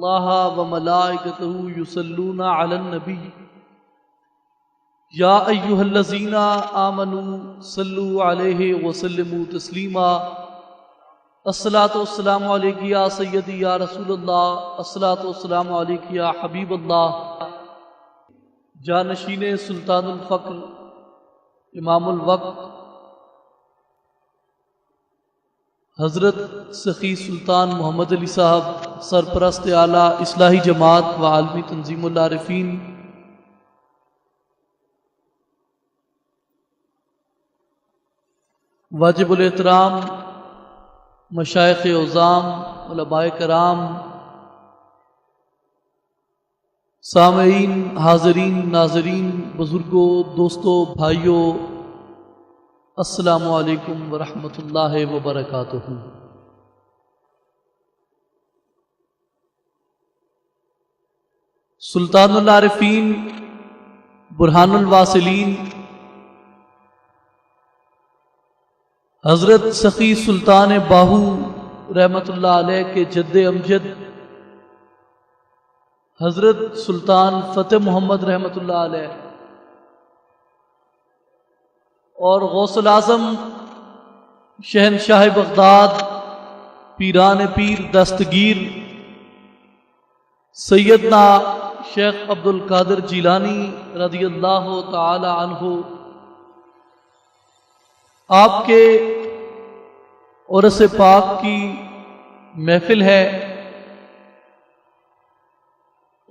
इन्नल्लाह व मलाइकतहु युसल्लूना अलन नबी या अय्युहल्लज़ीना आमनू सल्लु अलैहि व सल्लिमू तस्लीमा। अस्सलातु वस्सलामु अलैका या सय्यदी या रसूलल्लाह, अस्सलातु वस्सलामु अलैका या हबीबल्लाह। जानशीने सुल्तानुल फ़क्र इमामुल वक्त हज़रत सखी सुल्तान मोहम्मद अली साहब सरपरस्त आला इस्लाही जमात व आलमी तंजीमुल आरिफीन, वाजिबुल एहतराम मशाइख़ उज़ाम, उलमाए कराम, सामईन, हाज़रीन, नाज़रीन, बुज़ुर्गों, दोस्तों, भाइयों, अस्सलामु अलैकुम व रहमतुल्लाहि व बरकातुहू। सुल्तानुल आरिफीन, बुरहानुल वासिलीन, हज़रत सखी सुल्तान बाहू रहमतुल्लाह अलैह के जद्दे अमजद हज़रत सुल्तान फ़तेह मोहम्मद रहमतुल्लाह अलैह और गौसुल आज़म शहनशाह बगदाद पीरान पीर दस्तगीर सैयदना शेख अब्दुल कादिर जिलानी रज़ियल्लाहु ताला अन्हु, आपके उर्स पाक की महफिल है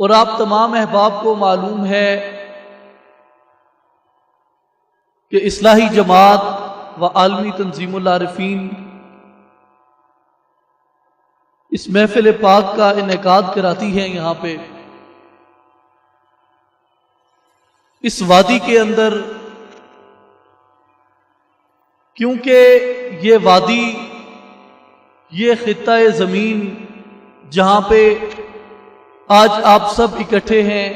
और आप तमाम अहबाब को मालूम है कि इस्लाही जमात व आलमी तंजीमुल आरिफीन इस महफिल पाक का इनेकाद कराती है यहाँ पे इस वादी के अंदर, क्योंकि ये वादी, ये खित्ता ज़मीन जहाँ पे आज आप सब इकट्ठे हैं,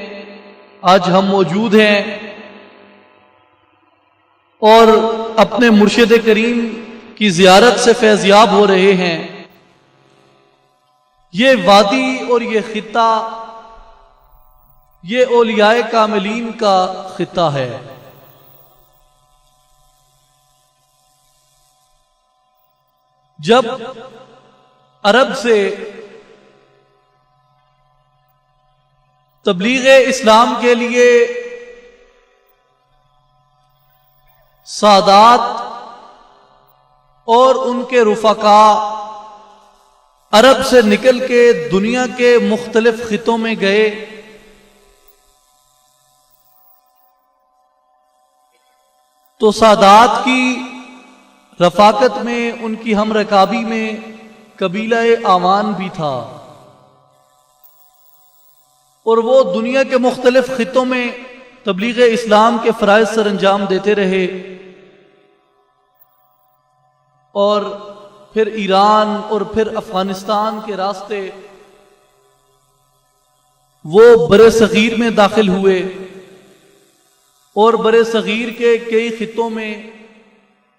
आज हम मौजूद हैं और अपने मुर्शिद करीम की ज़ियारत से फैज़याब हो रहे हैं। ये वादी और ये खित्ता, ये औलियाए कामिलीन का खित्ता है। जब अरब से तबलीग इस्लाम के लिए सादात और उनके रुफका अरब से निकल के दुनिया के मुख्तलिफ खितों में गए, तो सादात की रफाकत में, उनकी हम रकाबी में कबीला आवान भी था और वो दुनिया के मुख्तलिफ खितों में तबलीग इस्लाम के फ़राइज़ सर अंजाम देते रहे और फिर ईरान और फिर अफगानिस्तान के रास्ते वो बरे सगीर में दाखिल हुए और बरे सगीर के कई खितों में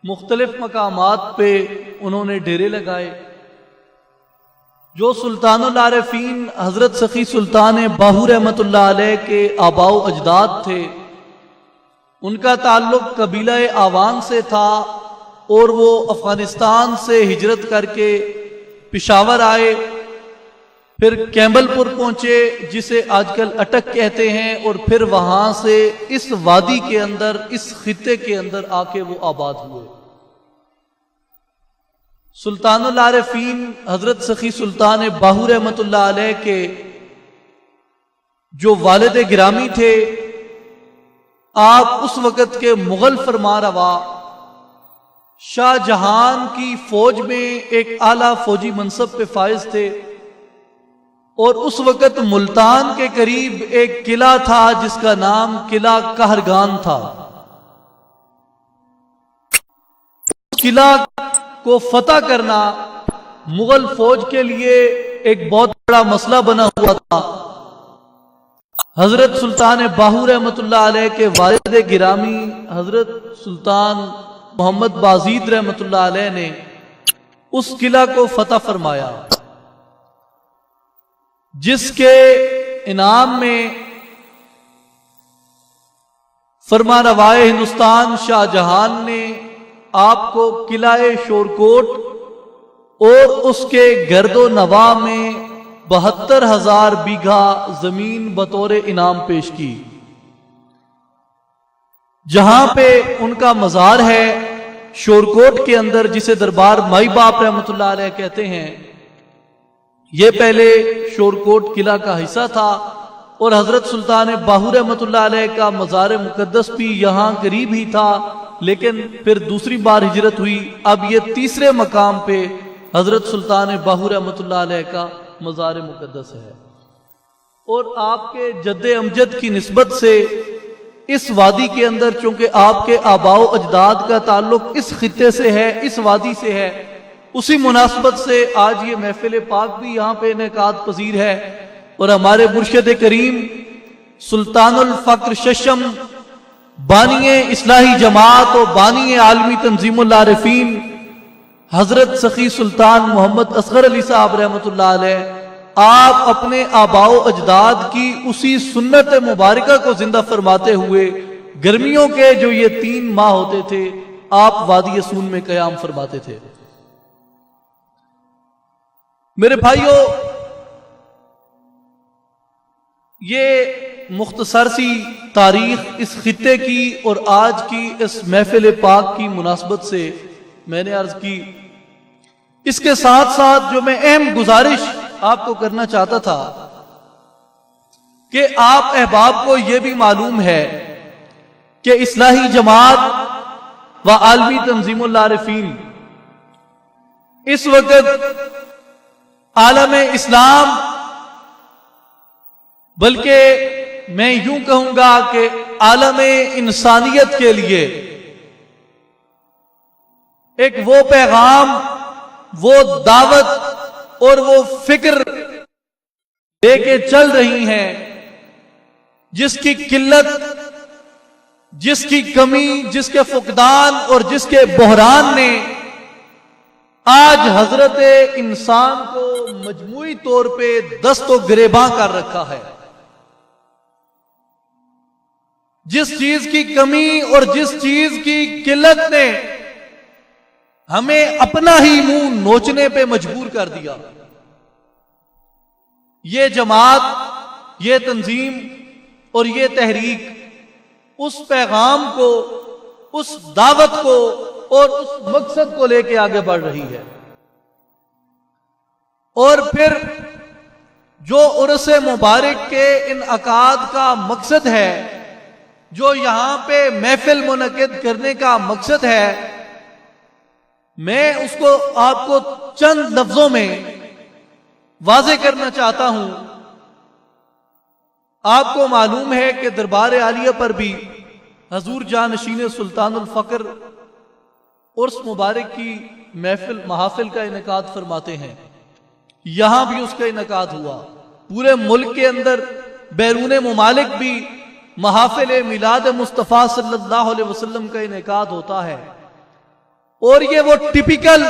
मुख्तलिफ मकामात पे उन्होंने डेरे लगाए। जो सुल्तानुल आरिफीन हज़रत सखी सुल्तान बाहू रहमतुल्लाह अलैह के आबाओ अजदाद थे, उनका ताल्लुक कबीला आवान से था और वो अफगानिस्तान से हिजरत करके पिशावर आए, फिर कैम्बलपुर पहुंचे जिसे आजकल अटक कहते हैं, और फिर वहां से इस वादी के अंदर, इस खित्ते के अंदर आके वो आबाद हुए। सुल्तानुल आरिफीन हज़रत सखी सुल्तान बाहू रहमतुल्लाह अलैह के जो वालिद गिरामी थे, आप उस वक़्त के मुगल फरमारवा शाहजहां की फौज में एक आला फौजी मनसब पे फाइज थे और उस वक़्त मुल्तान के करीब एक किला था जिसका नाम किला कहरगान था। किला को फतह करना मुगल फौज के लिए एक बहुत बड़ा मसला बना हुआ था। हजरत सुल्तान बाहू रहमतुल्लाह अलैह के वालिद गिरामी हजरत सुल्तान मोहम्मद बाजीद रहमतुल्लाह अलैह ने उस किला को फतह फरमाया जिसके इनाम में फरमानवाए हिंदुस्तान शाहजहां ने आपको किलाए शोरकोट और उसके गर्दो नवा में 72,000 बीघा जमीन बतौर इनाम पेश की, जहां पे उनका मजार है शोरकोट के अंदर, जिसे दरबार माई बाप रहमतुल्लाह अलैह कहते हैं। यह पहले शोरकोट किला का हिस्सा था और हजरत सुल्तान बाहू रहमतुल्लाह अलैह का मजार मुकद्दस भी यहां करीब ही था, लेकिन फिर दूसरी बार हिजरत हुई। अब यह तीसरे मकाम पे हजरत सुल्तान बाहू रहमतुल्लाह अलैह का मजार मुकद्दस है। और आपके जद्दे अमजद की निस्बत से इस वादी के अंदर, चूंकि आपके आबाओ अजदाद का ताल्लुक इस खित्ते से है, इस वादी से है, उसी मुनासबत से आज ये महफिल पाक भी यहाँ पे इनेकाद पजीर है। और हमारे मुर्शिद करीम सुल्तानुल फक्र शशम बानिए इस्लाही जमात और बानिए आलमी तंजीमुल आरिफीन हजरत सखी सुल्तान मोहम्मद असगर अली साहब रहमतुल्लाह अलैह, आप अपने आबाओ अजदाद की उसी सुन्नत मुबारका को जिंदा फरमाते हुए गर्मियों के जो ये 3 माह होते थे, आप वादी यसून में कयाम फरमाते थे। मेरे भाइयों, ये मुख्तसर सी तारीख इस खित्ते की और आज की इस महफिल पाक की मुनासबत से मैंने अर्ज की। इसके साथ साथ जो मैं अहम गुजारिश आपको करना चाहता था कि आप अहबाब को यह भी मालूम है कि इस्लाही जमात व आलमी तंजीमुल आरिफीन इस वक्त आलम इस्लाम, बल्कि मैं यूं कहूंगा कि आलम इंसानियत के लिए एक वो पैगाम, वो दावत और वो फिक्र लेके चल रही हैं जिसकी किल्लत, जिसकी कमी, जिसके फुकदान और जिसके बहरान ने आज हजरत इंसान को मजमूई तौर पे दस्तो गिरेबां कर रखा है। जिस चीज की कमी और जिस चीज की किल्लत ने हमें अपना ही मुंह नोचने पे मजबूर कर दिया, ये जमात, ये तंजीम और ये तहरीक उस पैगाम को, उस दावत को और उस मकसद को लेके आगे बढ़ रही है। और फिर जो उर्स मुबारक के इनअकाद का मकसद है, जो यहां पे महफिल मुनक्किद करने का मकसद है, मैं उसको आपको चंद लफ्जों में वाजे करना चाहता हूं। आपको मालूम है कि दरबार आलिया पर भी हजूर जानशीन सुल्तानुल फक्र उर्स मुबारक की महफिल महाफिल का इनेकाद फरमाते हैं। यहां भी उसका इनेकाद हुआ। पूरे मुल्क के अंदर बैरून मुमालिक भी महाफिल मिलाद मुस्तफ़ा सल्लल्लाहु अलैहि वसल्लम का इनेकाद होता है। और ये वो टिपिकल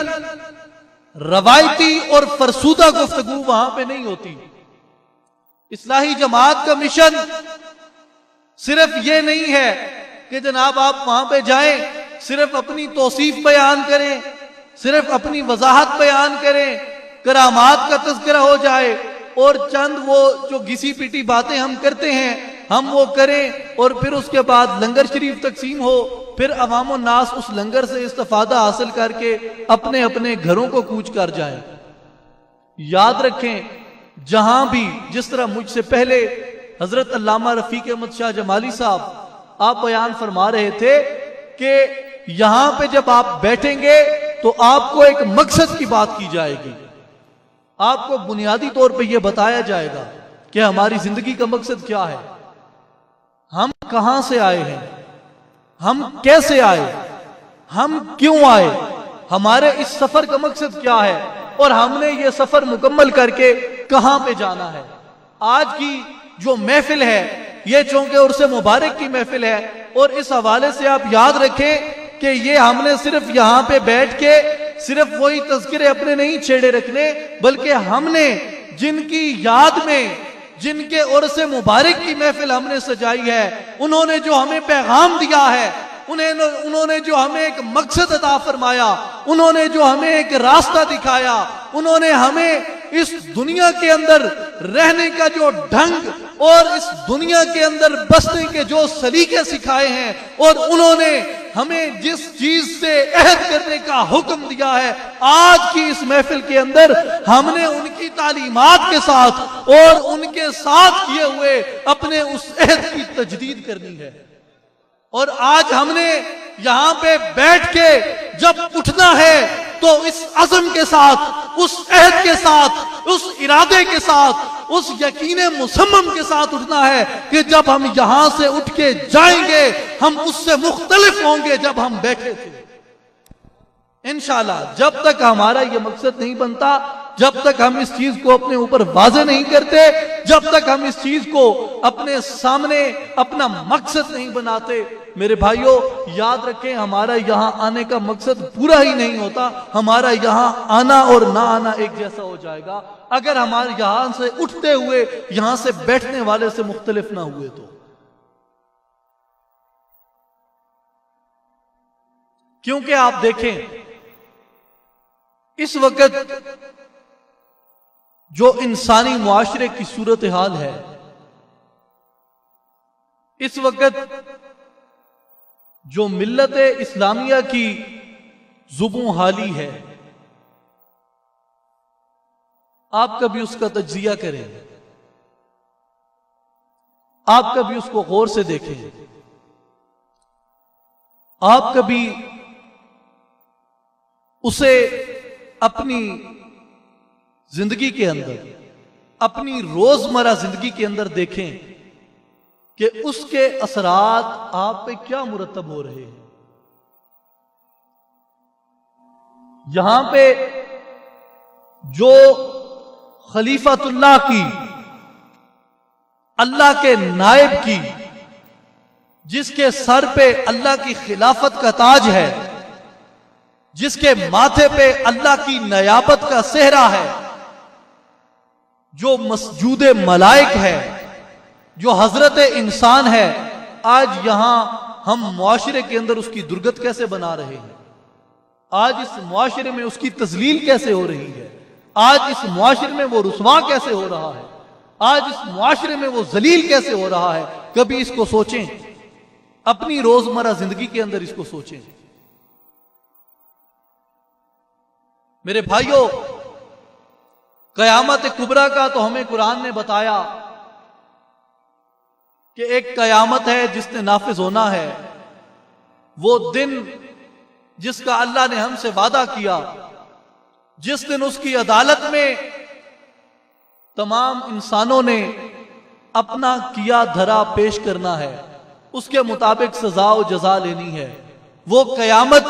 रवायती और फरसूदा गुफ्तगू वहां पे नहीं होती। इस्लाही जमात का मिशन सिर्फ ये नहीं है कि जनाब आप वहां पे जाएं, सिर्फ अपनी तौसीफ बयान करें, सिर्फ अपनी वजाहत बयान करें, करामात का तज़किरा हो जाए और चंद वो जो घिसी पिटी बातें हम करते हैं हम वो करें, और फिर उसके बाद लंगर शरीफ तकसीम हो, फिर अवाम नास उस लंगर से इस्तिफादा हासिल करके अपने अपने घरों को कूच कर जाएं। याद रखें, जहां भी जिस तरह मुझसे पहले हजरत अल्लामा रफीक अहमद शाह जमाली साहब आप बयान फरमा रहे थे कि यहां पे जब आप बैठेंगे तो आपको एक मकसद की बात की जाएगी, आपको बुनियादी तौर पे यह बताया जाएगा कि हमारी जिंदगी का मकसद क्या है, हम कहां से आए हैं, हम कैसे आए, हम क्यों आए, हमारे इस सफर का मकसद क्या है और हमने ये सफर मुकम्मल करके कहां पे जाना है। आज की जो महफिल है ये चूंकि उर्से मुबारक की महफिल है, और इस हवाले से आप याद रखें कि ये हमने सिर्फ यहां पे बैठ के सिर्फ वही तज़किरे अपने नहीं छेड़े रखने, बल्कि हमने जिनकी याद में, जिनके उर्स मुबारक की महफिल हमने सजाई है, उन्होंने जो हमें पैगाम दिया है, उन्होंने जो हमें एक मकसद अता फरमाया, उन्होंने जो हमें एक रास्ता दिखाया, उन्होंने हमें इस दुनिया के अंदर रहने का जो ढंग और इस दुनिया के अंदर बसने के जो सलीके सिखाए हैं, और उन्होंने हमें जिस चीज से अहद करने का हुक्म दिया है, आज की इस महफिल के अंदर हमने उनकी तालीमात के साथ और उनके साथ किए हुए अपने उस अहद की तजदीद करनी है। और आज हमने यहां पे बैठ के जब उठना है तो इस अज़म के साथ, उस अहद के साथ, उस इरादे के साथ, उस यकीन मुसम्मम के साथ उठना है कि जब हम यहां से उठ के जाएंगे हम उससे मुख्तलिफ होंगे जब हम बैठे थे। इंशाअल्लाह जब तक हमारा यह मकसद नहीं बनता, जब तक हम इस चीज को अपने ऊपर वाज़े नहीं करते, जब तक हम इस चीज को अपने सामने अपना मकसद नहीं बनाते, मेरे भाइयों याद रखें हमारा यहां आने का मकसद पूरा ही नहीं होता। हमारा यहां आना और ना आना एक जैसा हो जाएगा अगर हमारे यहां से उठते हुए यहां से बैठने वाले से मुख्तलिफ ना हुए तो। क्योंकि आप देखें इस वक्त जो इंसानी मुआशरे की सूरत हाल है, इस वक्त जो मिल्लत इस्लामिया की जुबों हाली है, आप कभी उसका तज्जिया करें, आप कभी उसको गौर से देखें, आप कभी उसे अपनी जिंदगी के अंदर, अपनी रोजमर्रा जिंदगी के अंदर देखें कि उसके असरात आप पे क्या मुरतब हो रहे हैं। यहां पे जो खलीफतुल्लाह की, अल्लाह के नायब की, जिसके सर पे अल्लाह की खिलाफत का ताज है, जिसके माथे पे अल्लाह की नयाबत का सेहरा है, जो मसजूद मलाइक है, जो हजरत इंसान है, आज यहां हम मुआशरे के अंदर उसकी दुर्गत कैसे बना रहे हैं, आज इस मुआशरे में उसकी तजलील कैसे हो रही है, आज इस मुआशरे में वो रुसवा कैसे हो रहा है, आज इस मुआशरे में वो जलील कैसे हो रहा है। कभी इसको सोचें, अपनी रोजमर्रा जिंदगी के अंदर इसको सोचें। मेरे भाइयों कयामत कुबरा का तो हमें कुरान ने बताया कि एक कयामत है जिसने नाफिज होना है, वो दिन जिसका अल्लाह ने हमसे वादा किया, जिस दिन उसकी अदालत में तमाम इंसानों ने अपना किया धरा पेश करना है, उसके मुताबिक सजा और जजा लेनी है। वो कयामत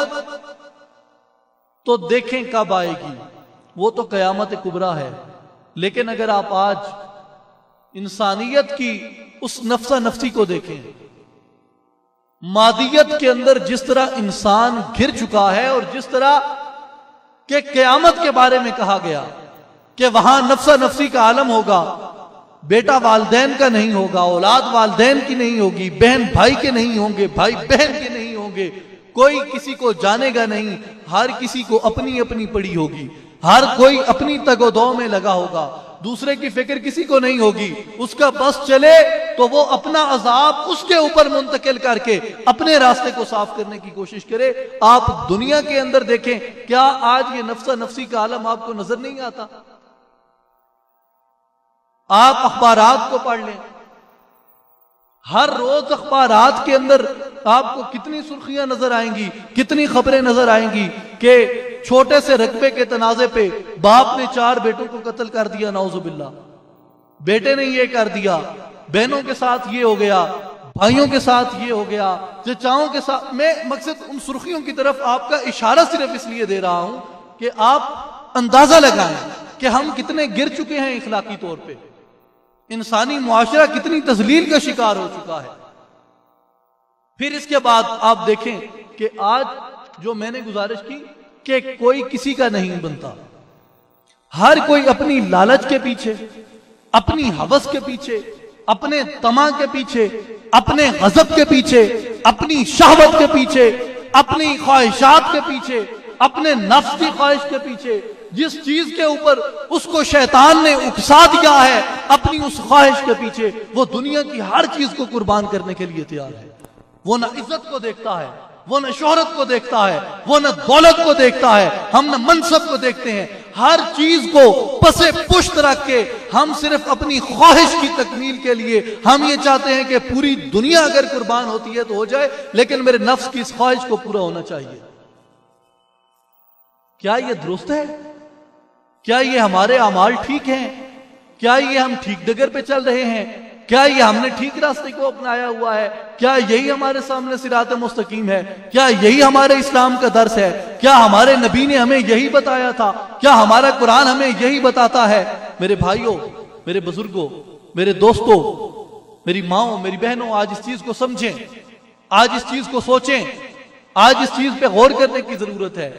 तो देखें कब आएगी, वो तो कयामत कुबरा है। लेकिन अगर आप आज इंसानियत की उस नफ्सा नफ्सी को देखें, मादियत के अंदर जिस तरह इंसान घिर चुका है, और जिस तरह के कयामत के बारे में कहा गया कि वहां नफ्सा नफ्सी का आलम होगा, बेटा वालदैन का नहीं होगा, औलाद वालदैन की नहीं होगी, बहन भाई के नहीं होंगे, भाई बहन के नहीं होंगे, कोई किसी को जानेगा नहीं, हर किसी को अपनी अपनी पड़ी होगी, हर कोई अपनी तगोदौ में लगा होगा, दूसरे की फिक्र किसी को नहीं होगी। उसका बस चले तो वो अपना अजाब उसके ऊपर मुंतकिल करके अपने रास्ते को साफ करने की कोशिश करे। आप दुनिया के अंदर देखें, क्या आज ये नफ्सा नफ्सी का आलम आपको नजर नहीं आता? आप अखबारात को पढ़ लें, हर रोज अखबारात के अंदर आपको कितनी सुर्खियां नजर आएंगी, कितनी खबरें नजर आएंगी कि छोटे से रकबे के तनाजे पे बाप ने 4 बेटों को कत्ल कर दिया, नाउजुबिल्लाह, बेटे ने ये कर दिया, बहनों के साथ ये हो गया, भाइयों के साथ ये हो गया, चचाओं के साथ। मैं मकसद उन सुर्खियों की तरफ आपका इशारा सिर्फ इसलिए दे रहा हूं कि आप अंदाजा लगाएं कि हम कितने गिर चुके हैं इखलाकी तौर पर, इंसानी मुआशरा कितनी तजलील का शिकार हो चुका है। फिर इसके बाद आप देखें कि आज जो मैंने गुजारिश की कि कोई किसी का नहीं बनता, हर कोई अपनी लालच के पीछे, अपनी हवस के पीछे, अपने तमा के पीछे, अपने गजब के पीछे, अपनी शहवत के पीछे, अपनी ख्वाहिशात के पीछे, अपने नफ्स की ख्वाहिश के पीछे, जिस चीज के ऊपर उसको शैतान ने उकसा दिया है, अपनी उस ख्वाहिश के पीछे वो दुनिया की हर चीज को कुर्बान करने के लिए तैयार है। वो न इज्जत को देखता है, वो न शोहरत को देखता है, वो न दौलत को देखता है, हम न मनसब को देखते हैं। हर चीज को पसे पुष्ट रख के हम सिर्फ अपनी ख्वाहिश की तकमील के लिए हम ये चाहते हैं कि पूरी दुनिया अगर कुर्बान होती है तो हो जाए, लेकिन मेरे नफ्स की इस ख्वाहिश को पूरा होना चाहिए। क्या ये दुरुस्त है? क्या ये हमारे अमाल ठीक हैं? क्या ये हम ठीक डगर पे चल रहे हैं? क्या ये हमने ठीक रास्ते को अपनाया हुआ है? क्या यही हमारे सामने सिरात मुस्तकीम है? क्या यही हमारे इस्लाम का दर्स है? क्या हमारे नबी ने हमें यही बताया था? क्या हमारा कुरान हमें यही बताता है? मेरे भाइयों, मेरे बुजुर्गों, मेरे दोस्तों, मेरी माओ, मेरी बहनों, आज इस चीज को समझें, आज इस चीज को सोचें, आज इस चीज पे गौर करने की जरूरत है,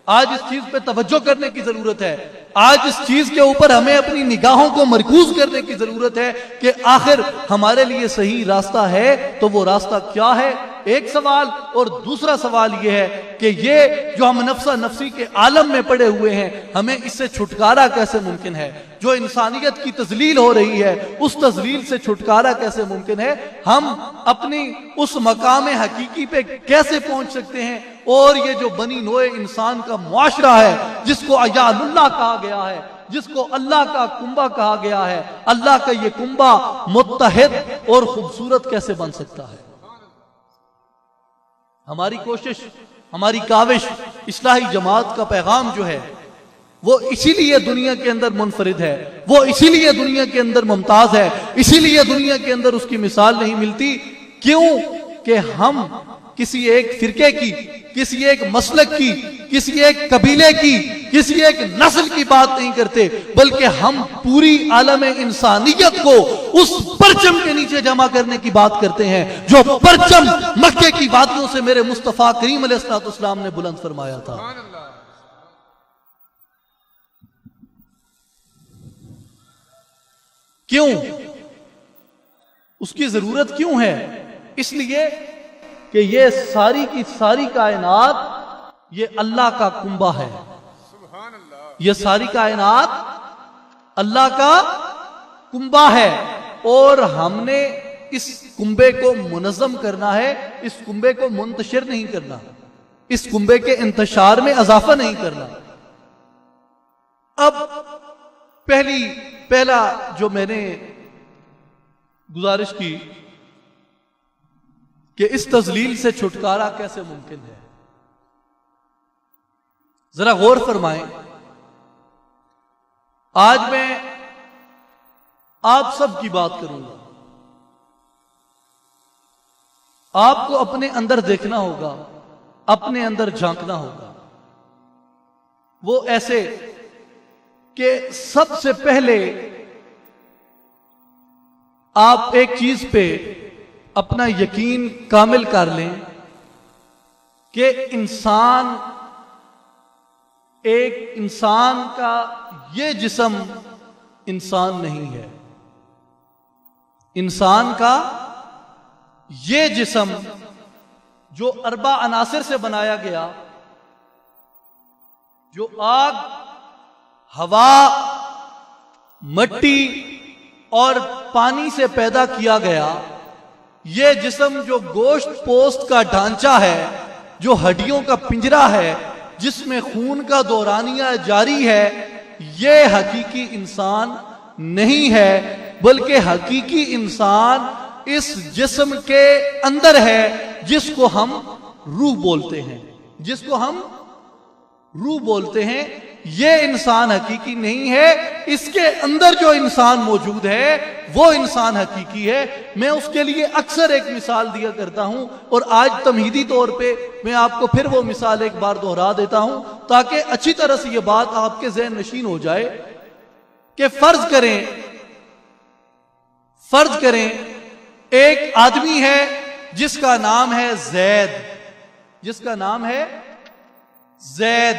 आज इस चीज पे तवज्जो करने की जरूरत है, आज इस चीज के ऊपर हमें अपनी निगाहों को मरकूज करने की जरूरत है कि आखिर हमारे लिए सही रास्ता है तो वो रास्ता क्या है, एक सवाल। और दूसरा सवाल ये है कि ये जो हम नफ्सा नफ्सी के आलम में पड़े हुए हैं, हमें इससे छुटकारा कैसे मुमकिन है? जो इंसानियत की तजलील हो रही है, उस तजलील से छुटकारा कैसे मुमकिन है? हम अपनी उस मकाम हकीकी पे कैसे पहुंच सकते हैं? और ये जो बनी नोए इंसान का मुआशरा है, जिसको अयालुल्लाह कहा गया है, जिसको अल्लाह का कुंबा कहा गया है, अल्लाह का ये कुंबा मुत्तहिद और खूबसूरत कैसे बन सकता है? हमारी कोशिश, हमारी काविश, इस्लाही जमात का पैगाम जो है वो इसीलिए दुनिया के अंदर मुनफरिद है, वो इसीलिए दुनिया के अंदर मुमताज है, इसीलिए दुनिया के अंदर उसकी मिसाल नहीं मिलती। क्यों? कि हम किसी एक फिरके की, किसी एक मसलक की, किसी एक कबीले की, किसी एक नस्ल की बात नहीं करते, बल्कि हम पूरी आलम इंसानियत को उस परचम के नीचे जमा करने की बात करते हैं जो परचम मक्के की वादियों से मेरे मुस्तफा करीम अलैहिस्सलाम ने बुलंद फरमाया था। क्यों? उसकी जरूरत क्यों है? इसलिए कि ये सारी की सारी कायनात ये अल्लाह का कुंबा है। ये सारी कायनात अल्लाह का कुंबा है और हमने इस कुंबे को मुनज़्ज़म करना है, इस कुंबे को मुंतशिर नहीं करना, इस कुंबे के इंतशार में इजाफा नहीं करना। अब पहला जो मैंने गुजारिश की कि इस तजलील से छुटकारा कैसे मुमकिन है, जरा गौर फरमाएं। आज मैं आप सब की बात करूंगा। आपको अपने अंदर देखना होगा, अपने अंदर झांकना होगा। वो ऐसे कि सबसे पहले आप एक चीज पे अपना यकीन कामिल कर लें कि इंसान का ये जिस्म इंसान नहीं है। इंसान का ये जिस्म जो अरबा अनासिर से बनाया गया, जो आग, हवा, मट्टी और पानी से पैदा किया गया, ये जिस्म जो गोश्त पोस्ट का ढांचा है, जो हड्डियों का पिंजरा है, जिसमें खून का दौरानिया जारी है, ये हकीकी इंसान नहीं है, बल्कि हकीकी इंसान इस जिस्म के अंदर है, जिसको हम रूह बोलते हैं, जिसको हम रूह बोलते हैं। ये इंसान हकीकी नहीं है, इसके अंदर जो इंसान मौजूद है वो इंसान हकीकी है। मैं उसके लिए अक्सर एक मिसाल दिया करता हूं और आज तमहीदी तौर पे मैं आपको फिर वो मिसाल एक बार दोहरा देता हूं ताकि अच्छी तरह से ये बात आपके ज़हन नशीन हो जाए कि फर्ज करें एक आदमी है जिसका नाम है जैद, जिसका नाम है जैद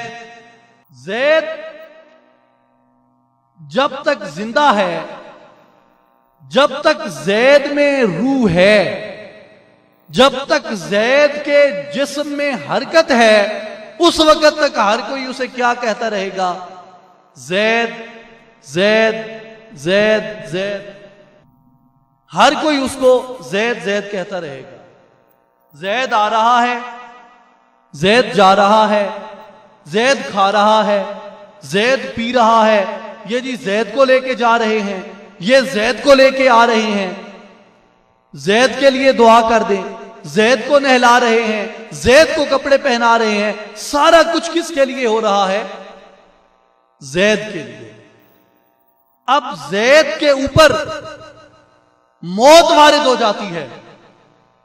जब तक जिंदा है, जब तक जैद में रूह है, जब तक जैद के जिस्म में हरकत है, उस वक्त तक हर कोई उसे क्या कहता रहेगा? जैद जैद जैद जैद। हर कोई उसको जैद जैद कहता रहेगा। जैद आ रहा है, जैद जा रहा है, जैद खा रहा है, जैद पी रहा है, ये जी जैद को लेके जा रहे हैं, ये जैद को लेके आ रहे हैं, जैद के लिए दुआ कर दें, जैद को नहला रहे हैं, जैद को कपड़े पहना रहे हैं। सारा कुछ किसके लिए हो रहा है? जैद के लिए। अब जैद के ऊपर मौत वारिद हो जाती है,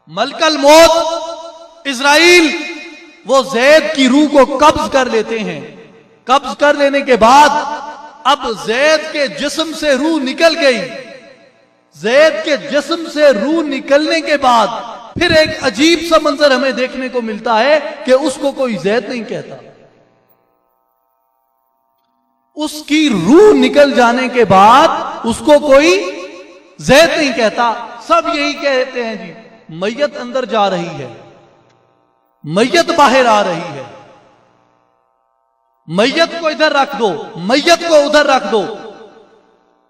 मलकल मौत इजराइल, वो जैद की रूह को कब्ज कर लेते हैं। कब्ज कर लेने के बाद अब जैद के जिस्म से रूह निकल गई। जैद के जिस्म से रूह निकलने के बाद फिर एक अजीब सा मंजर हमें देखने को मिलता है कि उसको कोई जैद नहीं कहता। उसकी रूह निकल जाने के बाद उसको कोई जैद नहीं कहता। सब यही कहते हैं जी मैयत अंदर जा रही है, मैयत बाहर आ रही है, मैयत को इधर रख दो, मैयत को उधर रख दो,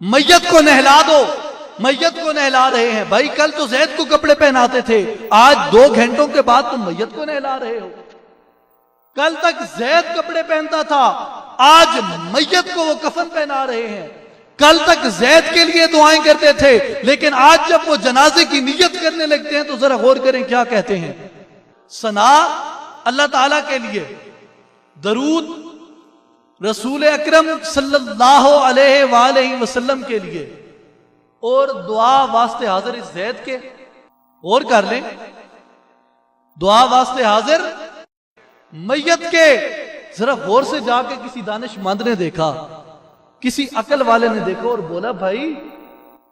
मैयत को नहला दो। मैयत को नहला रहे हैं। भाई कल तो जैद को कपड़े पहनाते थे, आज 2 घंटों के बाद तुम मैयत को नहला रहे हो। कल तक जैद कपड़े पहनता था, आज मैयत को वो कफन पहना रहे हैं। कल तक जैद के लिए दुआएं करते थे, लेकिन आज जब वो जनाजे की नियत करने लगते हैं तो जरा गौर करें क्या कहते हैं। सना अल्लाह ताला के लिए, दरूद रसूल अकरम सल्लल्लाहु अलैहि वसल्लम के लिए, और दुआ वास्ते हाजिर इस जैद के। और कर लें दुआ वास्ते हाजिर मैयत के। जरा गौर से जाके किसी दानिशमंद ने देखा, किसी अकल वाले ने देखा और बोला भाई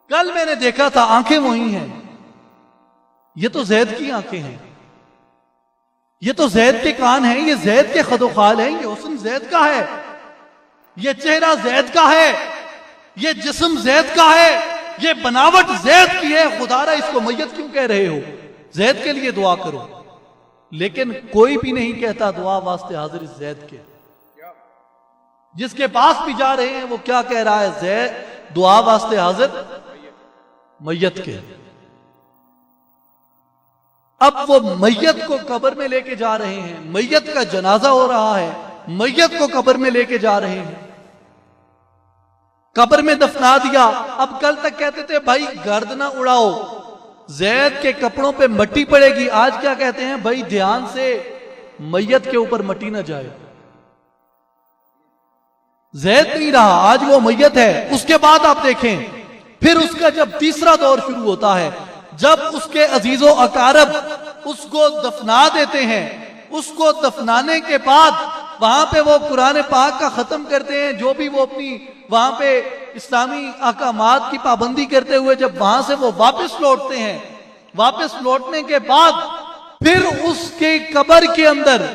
कल मैंने देखा था, आंखें वही हैं, ये तो जैद की आंखें हैं, ये तो जैद के कान हैं, ये जैद के खदोखाल हैं, ये हुस्न जैद का है, ये चेहरा जैद का है, ये जिस्म जैद का है, ये बनावट जैद की है। खुदारा इसको मैयत क्यों कह रहे हो? जैद के लिए दुआ करो। लेकिन कोई भी नहीं कहता दुआ वास्ते हाजिर इस जैद के। जिसके पास भी जा रहे हैं वो क्या कह रहा है? जैद दुआ वास्ते हाजिर मैयत के। अब वो मैयत को कब्र में लेके जा रहे हैं, मैयत का जनाजा हो रहा है, मैयत को कब्र में लेके जा रहे हैं, कब्र में दफना दिया। अब कल तक कहते थे भाई गर्द ना उड़ाओ, जैद के कपड़ों पे मट्टी पड़ेगी, आज क्या कहते हैं? भाई ध्यान से मैयत के ऊपर मट्टी ना जाए। जैद नहीं रहा, आज वो मैयत है। उसके बाद आप देखें फिर उसका जब तीसरा दौर शुरू होता है, जब उसके अजीजों अकारब उसको दफना देते हैं, उसको दफनाने के बाद वहां पे वो कुरान पाक का खत्म करते हैं, जो भी वो अपनी वहां पे इस्लामी अहकामात की पाबंदी करते हुए जब वहां से वो वापस लौटते हैं, वापस लौटने के बाद फिर उसके कब्र के अंदर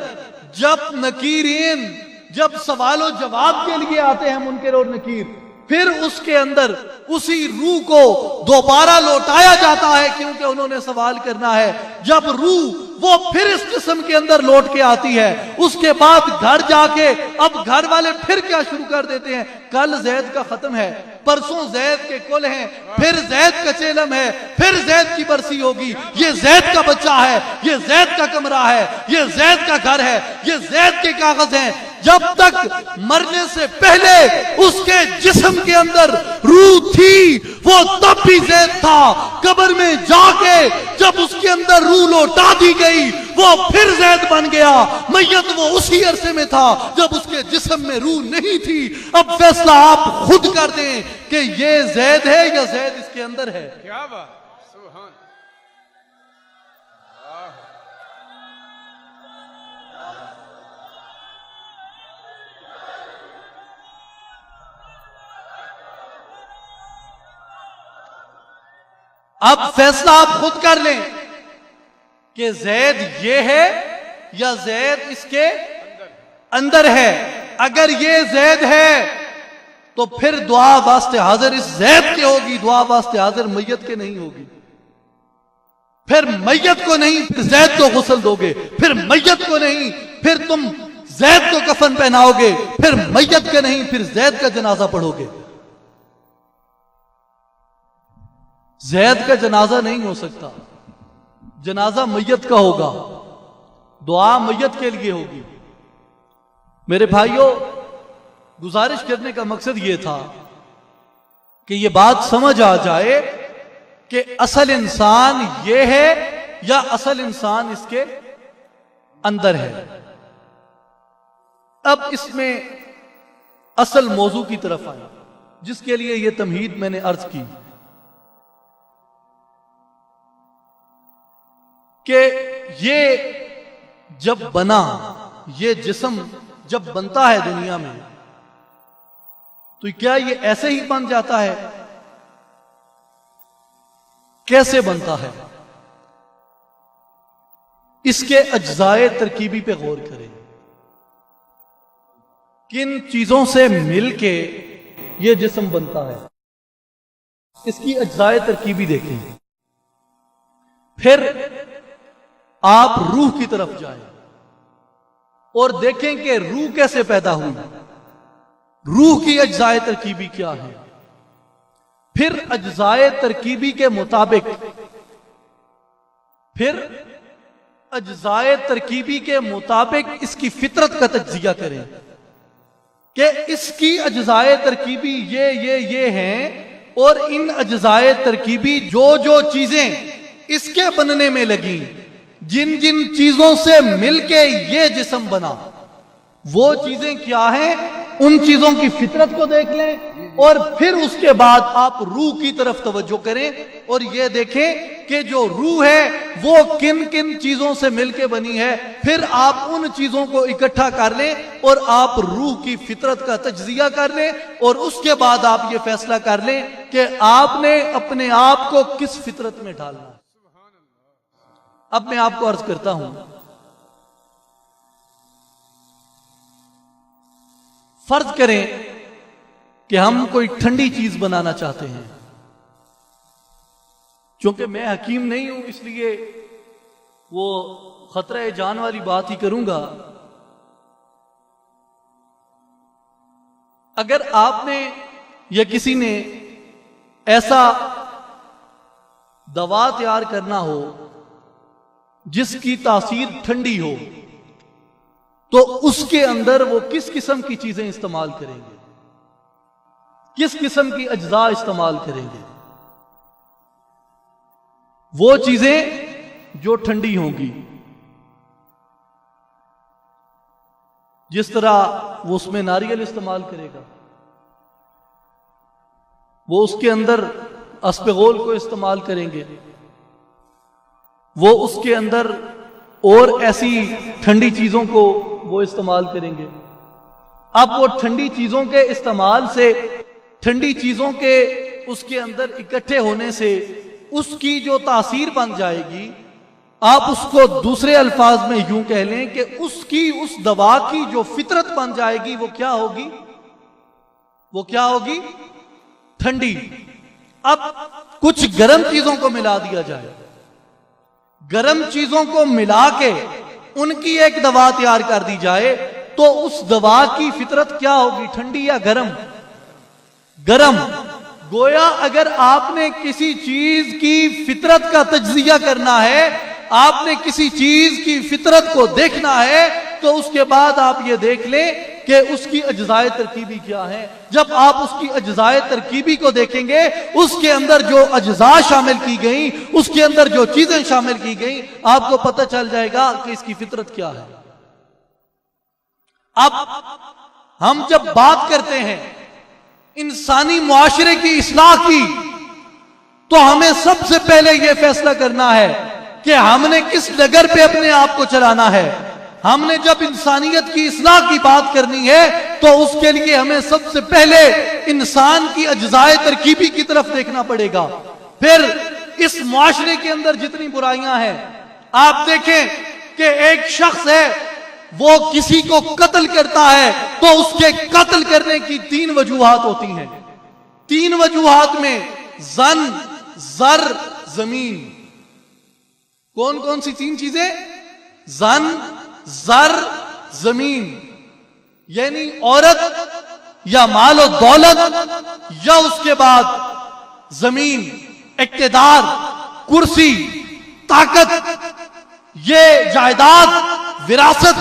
जब नकीरीन, जब सवालों जवाब के लिए आते हैं मुनकर और नकीर, फिर उसके अंदर उसी रूह को दोबारा लौटाया जाता है, क्योंकि उन्होंने सवाल करना है। जब रूह वो फिर इस जिस्म के अंदर लौट के आती है, उसके बाद घर जाके अब घर वाले फिर क्या शुरू कर देते हैं? कल जैद का खत्म है, परसों जैद के कुल हैं, फिर जैद का चेलम है, फिर जैद की बरसी होगी, ये जैद का बच्चा है, ये जैद का कमरा है, ये जैद का घर है, ये जैद के कागज हैं। जब तक मरने से पहले उसके जिस्म के अंदर रूह थी, वो तब भी जैद था। कब्र में जाके जब उसके अंदर रूह लौटा दी गई, वो फिर जैद बन गया। मैयत वो उसी अरसे में था जब उसके जिस्म में रूह नहीं थी। अब फैसला आप खुद कर दें कि ये जैद है या जैद इसके अंदर है। क्या बात, सुभान। अब फैसला आप खुद कर लें कि जैद ये है या जैद इसके अंदर है। अगर ये जैद है तो फिर दुआ वास्ते हाजिर इस जैद के होगी, दुआ वास्ते हाजिर मैयत के नहीं होगी। फिर मैयत को नहीं, फिर जैद को गुस्ल दोगे, फिर मैयत को नहीं, फिर तुम जैद को कफन पहनाओगे, फिर मैयत के नहीं, फिर जैद का जनाजा पढ़ोगे। जैद का जनाजा नहीं हो सकता, जनाजा मैयत का होगा, दुआ मैयत के लिए होगी। मेरे भाइयों, गुजारिश करने का मकसद यह था कि यह बात समझ आ जाए कि असल इंसान ये है या असल इंसान इसके अंदर है। अब इसमें असल मौजू की तरफ आए, जिसके लिए यह तमहीद मैंने अर्ज की कि ये जब बना, ये जिस्म जब बनता है दुनिया में, तो क्या ये ऐसे ही बन जाता है? कैसे बनता है? इसके अज्जाए तरकीबी पे गौर करें। किन चीजों से मिलके ये जिस्म बनता है, इसकी अज्जाए तरकीबी देखें। फिर आप रूह की तरफ जाएं और देखें कि रूह कैसे पैदा हुई, रूह की अज्जाए तरकीबी क्या है। फिर अज्जाए तरकीबी के मुताबिक, फिर अज्जाए तरकीबी के मुताबिक इसकी फितरत का तज्जिया करें कि इसकी अज्जाए तरकीबी ये हैं, और इन अज्जाए तरकीबी जो चीजें इसके बनने में लगी, जिन जिन चीजों से मिलके ये जिस्म बना, वो चीजें क्या हैं, उन चीजों की फितरत को देख लें और फिर उसके बाद आप रूह की तरफ तवज्जो करें और ये देखें कि जो रूह है वो किन किन चीजों से मिलके बनी है। फिर आप उन चीजों को इकट्ठा कर लें और आप रूह की फितरत का तज्जिया कर लें और उसके बाद आप ये फैसला कर लें कि आपने अपने आप को किस फितरत में डालना है। अब मैं आपको अर्ज करता हूं, फर्ज करें कि हम कोई ठंडी चीज बनाना चाहते हैं। चूंकि मैं हकीम नहीं हूं, इसलिए वो खतरा जान वाली बात ही करूंगा। अगर आपने या किसी ने ऐसा दवा तैयार करना हो जिसकी तासीर ठंडी हो, तो उसके अंदर वो किस किस्म की चीजें इस्तेमाल करेंगे, किस किस्म की अज्जा इस्तेमाल करेंगे? वो चीजें जो ठंडी होंगी। जिस तरह वो उसमें नारियल इस्तेमाल करेगा, वो उसके अंदर अस्पगोल को इस्तेमाल करेंगे, वो उसके अंदर और ऐसी ठंडी चीजों को वो इस्तेमाल करेंगे। अब वो ठंडी चीजों के इस्तेमाल से, ठंडी चीजों के उसके अंदर इकट्ठे होने से उसकी जो तासीर बन जाएगी, आप उसको दूसरे अल्फाज में यूं कह लें कि उसकी, उस दवा की जो फितरत बन जाएगी वो क्या होगी? वो क्या होगी? ठंडी। अब कुछ गर्म चीजों को मिला दिया जाए, गर्म चीजों को मिला के उनकी एक दवा तैयार कर दी जाए, तो उस दवा की फितरत क्या होगी? ठंडी या गर्म? गर्म। गोया अगर आपने किसी चीज की फितरत का तज्जिया करना है, आपने किसी चीज की फितरत को देखना है, तो उसके बाद आप ये देख लें कि उसकी अज्जाए तरकीबी क्या है। जब आप उसकी अज्जाए तरकीबी को देखेंगे, उसके अंदर जो अज्जा शामिल की गई, उसके अंदर जो चीजें शामिल की गई, आपको पता चल जाएगा कि इसकी फितरत क्या है। अब हम जब बात करते हैं इंसानी मुआशरे की इस्लाह की, तो हमें सबसे पहले यह फैसला करना है कि हमने किस डगर पे अपने आप को चलाना है। हमने जब इंसानियत की इस्लाह की बात करनी है, तो उसके लिए हमें सबसे पहले इंसान की अज्जाए तरकीबी की तरफ देखना पड़ेगा। फिर इस मुआशरे के अंदर जितनी बुराइयां हैं, आप देखें कि एक शख्स है, वो किसी को कत्ल करता है तो उसके कत्ल करने की 3 वजूहात होती हैं। 3 वजूहात में जन, जर, जमीन। कौन कौन सी 3 चीजें? जन, जर, जमीन। यानी औरत या माल और दौलत या उसके बाद जमीन, इक्तिदार, कुर्सी, ताकत, ये जायदाद, विरासत,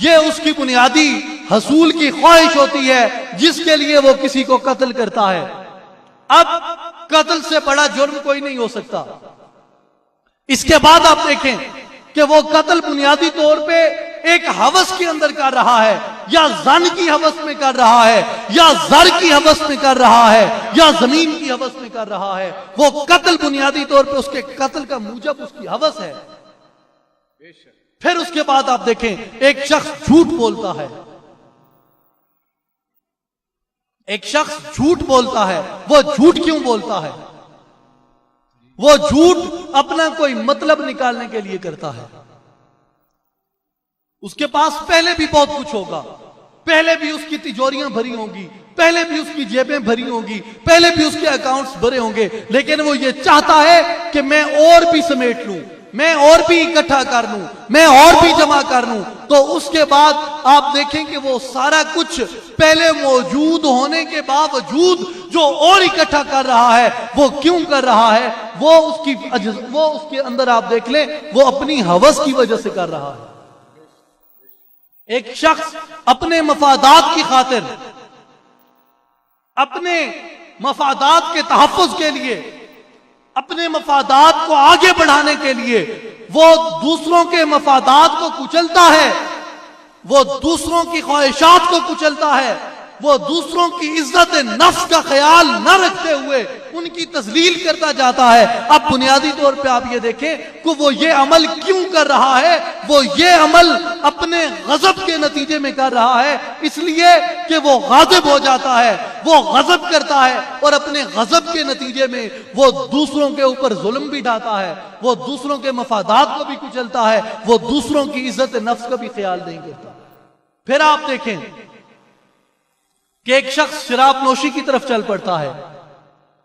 ये उसकी बुनियादी हसूल की ख्वाहिश होती है जिसके लिए वो किसी को कत्ल करता है। अब कत्ल से बड़ा जुर्म कोई नहीं हो सकता। इसके बाद आप देखें कि वो कत्ल बुनियादी तौर पे एक हवस के अंदर कर रहा है, या जन की हवस में कर रहा है, या जर की हवस में कर रहा है, या जमीन की हवस में कर रहा है। वो कत्ल बुनियादी तौर पे उसके कत्ल का मूजब उसकी हवस है। फिर उसके बाद आप देखें, एक शख्स झूठ बोलता है। एक शख्स झूठ बोलता है। वो झूठ क्यों बोलता है? वो झूठ अपना कोई मतलब निकालने के लिए करता है। उसके पास पहले भी बहुत कुछ होगा, पहले भी उसकी तिजोरियां भरी होंगी, पहले भी उसकी जेबें भरी होंगी, पहले भी उसके अकाउंट्स भरे होंगे, लेकिन वो ये चाहता है कि मैं और भी समेट लूं, मैं और भी इकट्ठा कर लूं, मैं और भी जमा कर लूं। तो उसके बाद आप देखें कि वो सारा कुछ पहले मौजूद होने के बावजूद जो और इकट्ठा कर रहा है, वो क्यों कर रहा है? वो उसके अंदर आप देख लें, वो अपनी हवस की वजह से कर रहा है। एक शख्स अपने मफादात की खातिर, अपने मफादात के तहफ्फुज के लिए, अपने मफादात को आगे बढ़ाने के लिए वो दूसरों के मफादात को कुचलता है, वो दूसरों की ख्वाहिशात को कुचलता है, वो दूसरों की इज्जत नफ्स का ख्याल न रखते हुए उनकी तजलील करता जाता है। अब बुनियादी तौर पे आप ये देखें कि वो ये अमल क्यों कर रहा है? वो ये अमल अपने गजब के नतीजे में कर रहा है, इसलिए कि वो गाज़िब हो जाता है, वो गजब करता है और अपने गजब के नतीजे में वो दूसरों के ऊपर जुल्म भी ढाता है, वो दूसरों के मफादात को भी कुचलता है, वो दूसरों की इज्जत नफ्स का भी ख्याल नहीं करता। फिर आप देखें कि एक शख्स शराब नोशी की तरफ चल पड़ता है,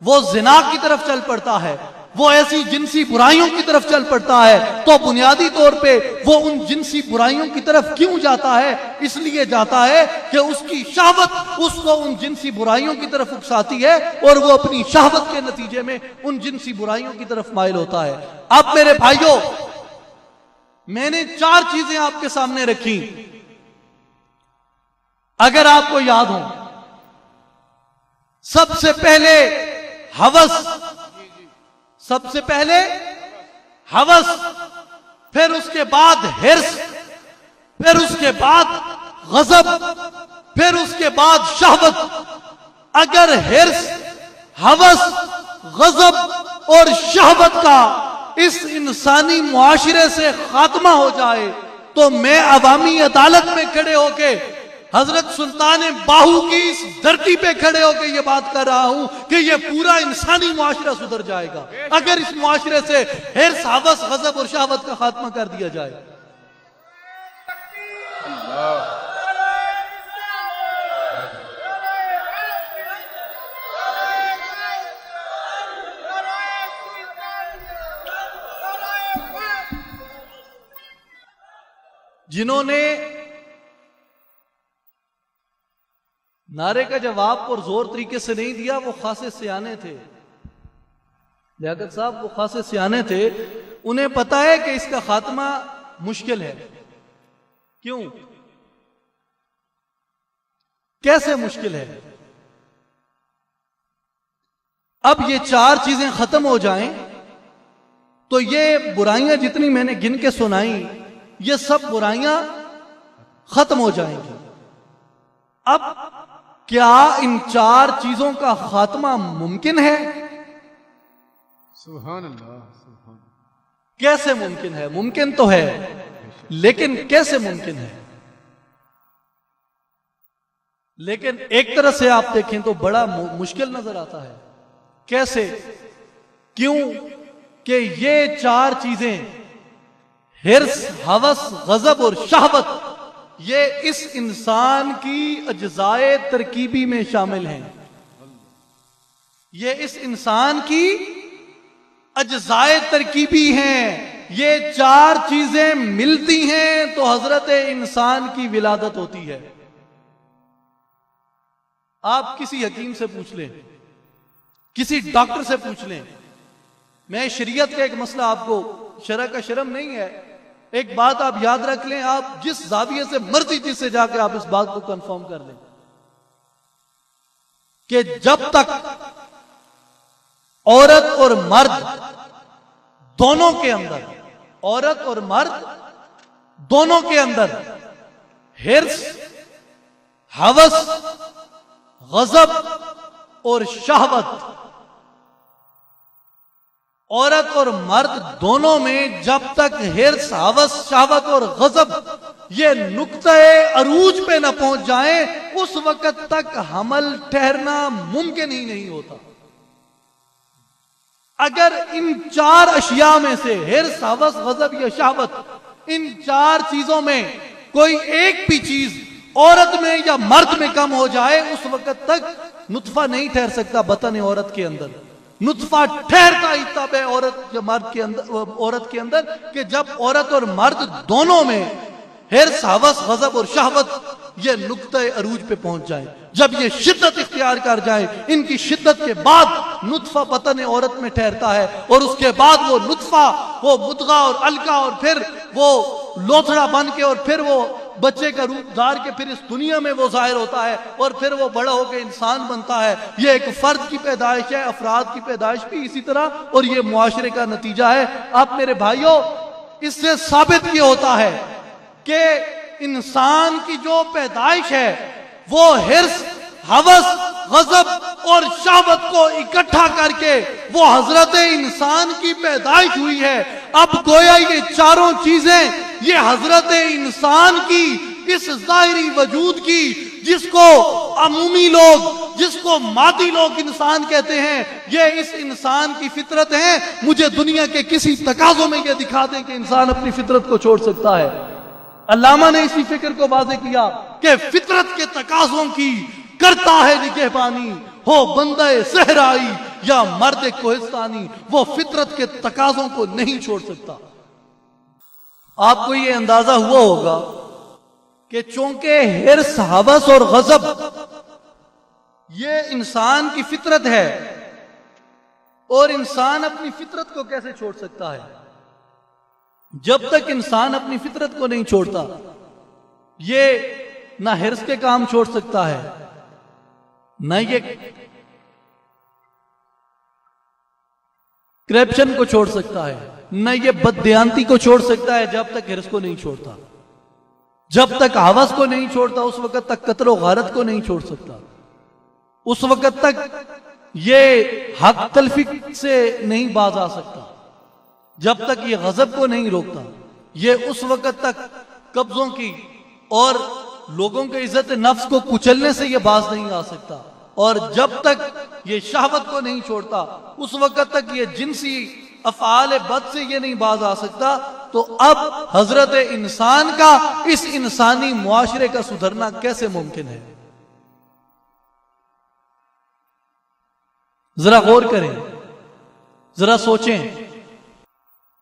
वो जिना की तरफ चल पड़ता है, वो ऐसी जिनसी बुराइयों की तरफ चल पड़ता है। तो बुनियादी तौर पे वो उन जिनसी बुराइयों की तरफ क्यों जाता है? इसलिए जाता है कि उसकी शहवत उसको उन जिनसी बुराइयों की तरफ उकसाती है और वो अपनी शहवत के नतीजे में उन जिनसी बुराइयों की तरफ माइल होता है। अब मेरे भाइयों, मैंने 4 चीजें आपके सामने रखी, अगर आपको याद हो। सबसे पहले हवस, सबसे पहले हवस, फिर उसके बाद हिर्स, फिर उसके बाद गजब, फिर उसके बाद शहवत। अगर हिर्स, हवस, गजब और शहवत का इस इंसानी मुआशरे से खात्मा हो जाए तो मैं अवामी अदालत में खड़े होके हजरत सुल्तान बाहू की इस धरती पे खड़े होकर ये बात कर रहा हूं कि ये पूरा इंसानी मुआशरा सुधर जाएगा अगर इस मुआशरे से हिर्स, हवस, गजब और शहवत का खात्मा कर दिया जाए। जिन्होंने नारे का जवाब और जोर तरीके से नहीं दिया वो खासे सियाने थे। लियाकत साहब वो खासे सियाने थे, उन्हें पता है कि इसका खात्मा मुश्किल है। क्यों, कैसे मुश्किल है? अब ये 4 चीजें खत्म हो जाएं तो ये बुराइयां जितनी मैंने गिन के सुनाई ये सब बुराइयां खत्म हो जाएंगी। अब क्या इन 4 चीजों का खात्मा मुमकिन है? सुभान अल्लाह, सुभान। कैसे मुमकिन है? मुमकिन तो है, लेकिन कैसे मुमकिन है? लेकिन एक तरह से आप देखें तो बड़ा मुश्किल नजर आता है। कैसे? क्यों कि ये 4 चीजें हिर्स, हवस, गजब और शहवत, ये इस इंसान की अज्जाए तरकीबी में शामिल हैं। ये इस इंसान की अज्जाए तरकीबी हैं। ये चार चीजें मिलती हैं तो हजरत इंसान की विलादत होती है। आप किसी हकीम से पूछ लें, किसी डॉक्टर से पूछ लें। मैं शरीयत का एक मसला आपको, शरअ का शर्म नहीं है, एक बात आप याद रख लें, आप जिस जाविये से मर्जी जिससे जाके आप इस बात को कंफर्म कर लें कि जब तक औरत और मर्द दोनों के अंदर, औरत और मर्द दोनों के अंदर हिर्स, हवस, गजब और शहवत, औरत और मर्द दोनों में जब तक हिर्स, हवस, शहवत और गजब ये नुक्ते अरूज पे न पहुंच जाए, उस वक्त तक हमल ठहरना मुमकिन ही नहीं होता। अगर इन चार अशिया में से हिर्स, हवस, गजब या शहवत, इन चार चीजों में कोई एक भी चीज औरत में या मर्द में कम हो जाए, उस वक्त तक नुत्फा नहीं ठहर सकता बतन औरत के अंदर। नुत्फा ठहरता ही तब है औरत या मर्द के अंदर, औरत के अंदर, कि जब औरत और मर्द दोनों में हिर्स, हवस, गजब और शहवत ये नुक्ते अरूज पे पहुंच जाए, जब ये शिद्दत इख्तियार कर जाए, इनकी शिद्दत के बाद नुत्फा बतन औरत में ठहरता है और उसके बाद वो नुत्फा, वो मुद्गा और अलका और फिर वो लोथड़ा बन के और फिर वो बच्चे का रूप धार के फिर इस दुनिया में वो जाहिर होता है और फिर वो बड़ा होकर इंसान बनता है। ये एक फर्द की पैदाइश है, अफराद की पैदाइश भी इसी तरह, और ये मुआशरे का नतीजा है। आप मेरे भाइयों, इससे साबित ये होता है कि इंसान की जो पैदाइश है वो हिर्स, हवस, गजब और शहवत को इकट्ठा करके वो हजरत इंसान की पैदाइश हुई है। अब गोया ये चारों चीजें ये हजरत इंसान की इस जाहिरी वजूद की, जिसको अमूमी लोग, जिसको मादी लोग इंसान कहते हैं, ये इस इंसान की फितरत है। मुझे दुनिया के किसी तकाजों में ये दिखा दें कि इंसान अपनी फितरत को छोड़ सकता है। अल्लामा ने इसी फिक्र को वाज़ेह किया कि फितरत के तकाजों की करता है निगहबानी, हो बंदे सहराई या मर्द कोहिस्तानी, वो फितरत के तकाजों को नहीं छोड़ सकता। आपको ये अंदाजा हुआ होगा कि चूंकि हिर्स, हवस और गजब ये इंसान की फितरत है, और इंसान अपनी फितरत को कैसे छोड़ सकता है? जब तक इंसान अपनी फितरत को नहीं छोड़ता, ये ना हिर्स के काम छोड़ सकता है, ना ये करप्शन को छोड़ सकता है, न ये बददियांती को छोड़ सकता है। जब तक हिर्स को नहीं छोड़ता, जब तक हवस को नहीं छोड़ता, उस वक्त तक कत्ल और गारत को नहीं छोड़ सकता। उस वक्त तक ये हक तलफी से नहीं बाज आ सकता। जब तक ये गजब को नहीं रोकता, ये उस वक्त तक कब्जों की और लोगों के इज्जत नफ्स को कुचलने से ये बाज नहीं आ सकता। और जब तक ये शहवत को नहीं छोड़ता, उस वक्त तक ये जिनसी अफ़आल बद से ये नहीं बाज आ सकता। तो अब हजरत इंसान का इस इंसानी मुआशरे का सुधरना कैसे मुमकिन है? जरा गौर करें, जरा सोचें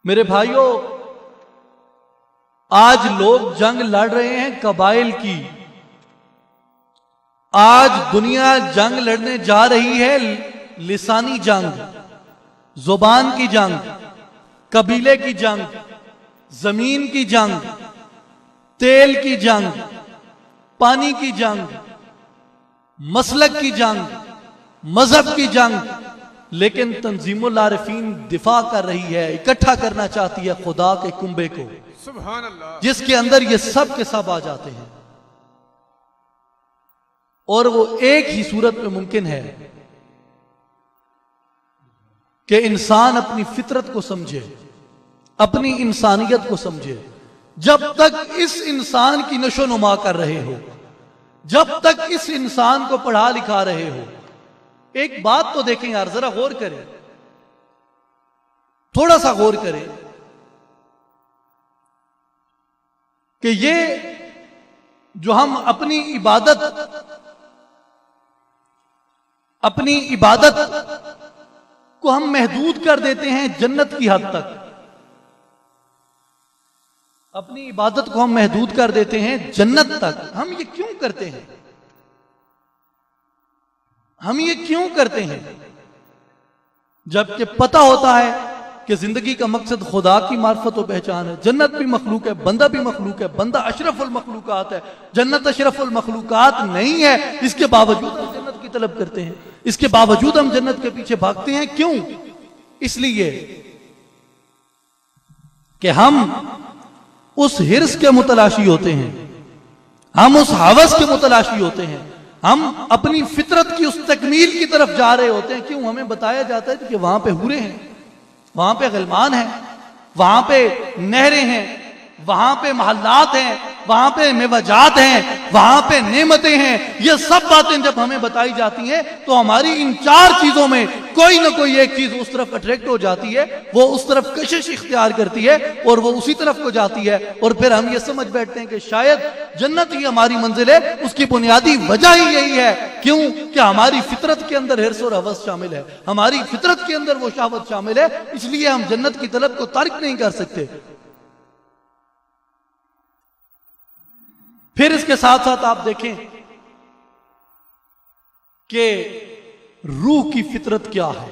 मेरे भाइयों। आज लोग जंग लड़ रहे हैं कबाइल की। आज दुनिया जंग लड़ने जा रही है, लिसानी जंग, जुबान की जंग, कबीले की जंग, जमीन की जंग, तेल की जंग, पानी की जंग, मसलक की जंग, मजहब की जंग। लेकिन तंजीमुल आरिफीन दिफा कर रही है, इकट्ठा करना चाहती है खुदा के कुंबे को, सुभान अल्लाह, जिसके अंदर ये सब के सब आ जाते हैं। और वो एक ही सूरत में मुमकिन है कि इंसान अपनी फितरत को समझे, अपनी इंसानियत को समझे। जब तक इस इंसान की नशो नुमा कर रहे हो, जब तक इस इंसान को पढ़ा लिखा रहे हो, एक बात तो देखें यार, जरा गौर करें, थोड़ा सा गौर करें कि ये जो हम अपनी इबादत को हम महदूद कर देते हैं जन्नत की हद तक। अपनी इबादत को हम महदूद कर देते हैं जन्नत तक। हम ये क्यों करते हैं? हम ये क्यों करते हैं जबकि पता होता है कि जिंदगी का मकसद खुदा की मार्फत और पहचान है। जन्नत भी मखलूक है, बंदा भी मखलूक है, बंदा अशरफुल मखलूकात है, जन्नत अशरफुल मखलूकात नहीं है। इसके बावजूद हम जन्नत की तलब करते हैं, इसके बावजूद हम जन्नत के पीछे भागते हैं। क्यों? इसलिए कि हम उस हिर्स के मुतलाशी होते हैं, हम उस हवस के मुतलाशी होते हैं, हम अपनी फितरत की उस तकमील की तरफ जा रहे होते हैं। क्यों? हमें बताया जाता है कि वहां पे हूरें हैं, वहां पे गलमान है, वहां पे नहरें हैं, वहां पे महल्लात हैं, वहां पे मेवजात हैं, वहां पे नेमतें हैं। ये सब बातें जब हमें बताई जाती हैं तो हमारी इन चार चीजों में कोई ना कोई एक चीज उस तरफ अट्रैक्ट हो जाती है, वो उस तरफ कशिश इख्तियार करती है और वो उसी तरफ को जाती है। और फिर हम ये समझ बैठते हैं कि शायद जन्नत ही हमारी मंजिल है। उसकी बुनियादी वजह ही यही है। क्यों? कि हमारी फितरत के अंदर हिर्स और हवस शामिल है, हमारी फितरत के अंदर वो शहवत शामिल है। इसलिए हम जन्नत की तलब को तर्क नहीं कर सकते। फिर इसके साथ साथ आप देखें कि रूह की फितरत क्या है।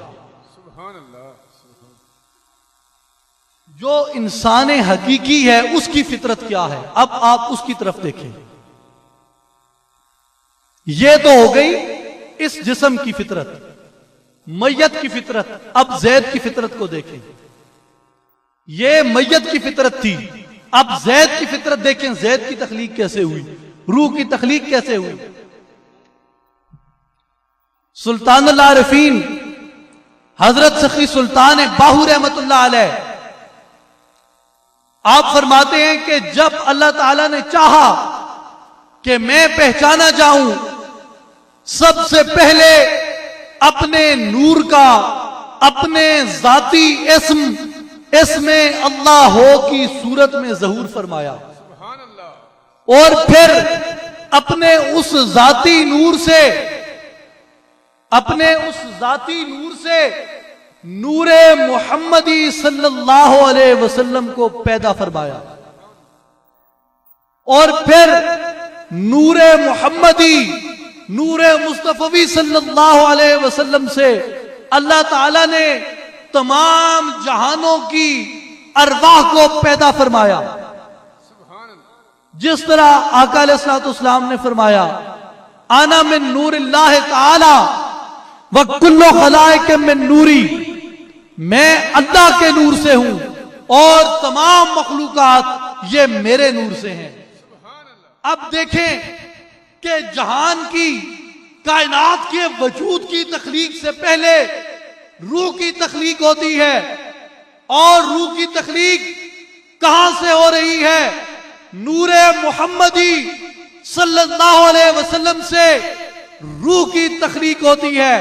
जो इंसान हकीकी है उसकी फितरत क्या है। अब आप उसकी तरफ देखें। यह तो हो गई इस जिस्म की फितरत, मैयत की फितरत। अब जैद की फितरत को देखें। यह मैयत की फितरत थी। अब जैद की फितरत देखें, जैद की तखलीक कैसे हुई, रूह की तखलीक कैसे हुई। सुल्तानुल आरिफीन हजरत सखी सुल्तान बाहू रहमतुल्लाह अलैह आप फरमाते हैं कि जब अल्लाह ताला ने चाहा कि मैं पहचाना जाऊं, सबसे पहले अपने नूर का, अपने जाती इसमें अल्लाह हो की सूरत में ज़हूर फरमाया और फिर अपने उस जाती नूर से नूरे मुहम्मदी सल्लल्लाहु अलैहि वसल्लम को पैदा फरमाया और फिर नूरे मुहम्मदी, नूरे मुस्तफवी सल्लल्लाहु अलैहि वसल्लम से अल्लाह ताला ने तमाम जहानों की अरवाह को पैदा फरमाया। जिस तरह आका अलैहिस्सलाम ने फरमाया, आना मिन नूरिल्लाह ताला व कुल्लु खलाइक मिन नूरी, मैं अल्लाह के नूर से हूं और तमाम मखलूकात ये मेरे नूर से हैं। अब देखें कि जहान की, कायनात के वजूद की तखलीक से पहले रूह की तखलीक होती है और रूह की तखलीक कहां से हो रही है? नूरे मुहम्मदी सल्लल्लाहु अलैहि वसल्लम से रूह की तखलीक होती है।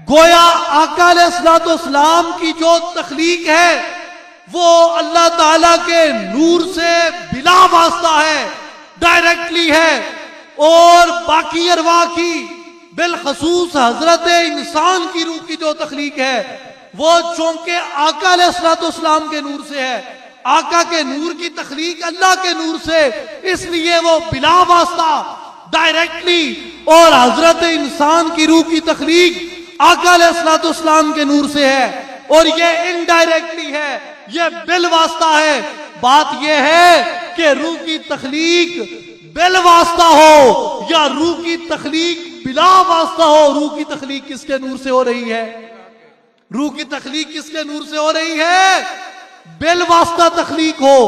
गोया आका अलैहिस्सलाम की जो तखलीक है वो अल्लाह ताला के नूर से बिला वास्ता है, डायरेक्टली है। और बाकी अरवाह की, बिलखसूस हजरत इंसान की रूह की जो तखलीक है वो चूंकि आका अलैहिस्सलाम के नूर से है, आका के नूर की तखलीक अल्लाह के नूर से, इसलिए वो बिला वास्ता डायरेक्टली। और हजरत इंसान की रूह की तखलीक आका अलैहिस्सलाम के नूर से है और ये इनडायरेक्टली है, ये बिल वास्ता है। बात यह है कि रूह की तखलीक बिल वास्ता हो या रूह की तखलीक बिला वास्ता हो, रूह की तखलीक किसके नूर से हो रही है? रूह की तखलीक किसके नूर से हो रही है? बिल वास्ता तखलीक हो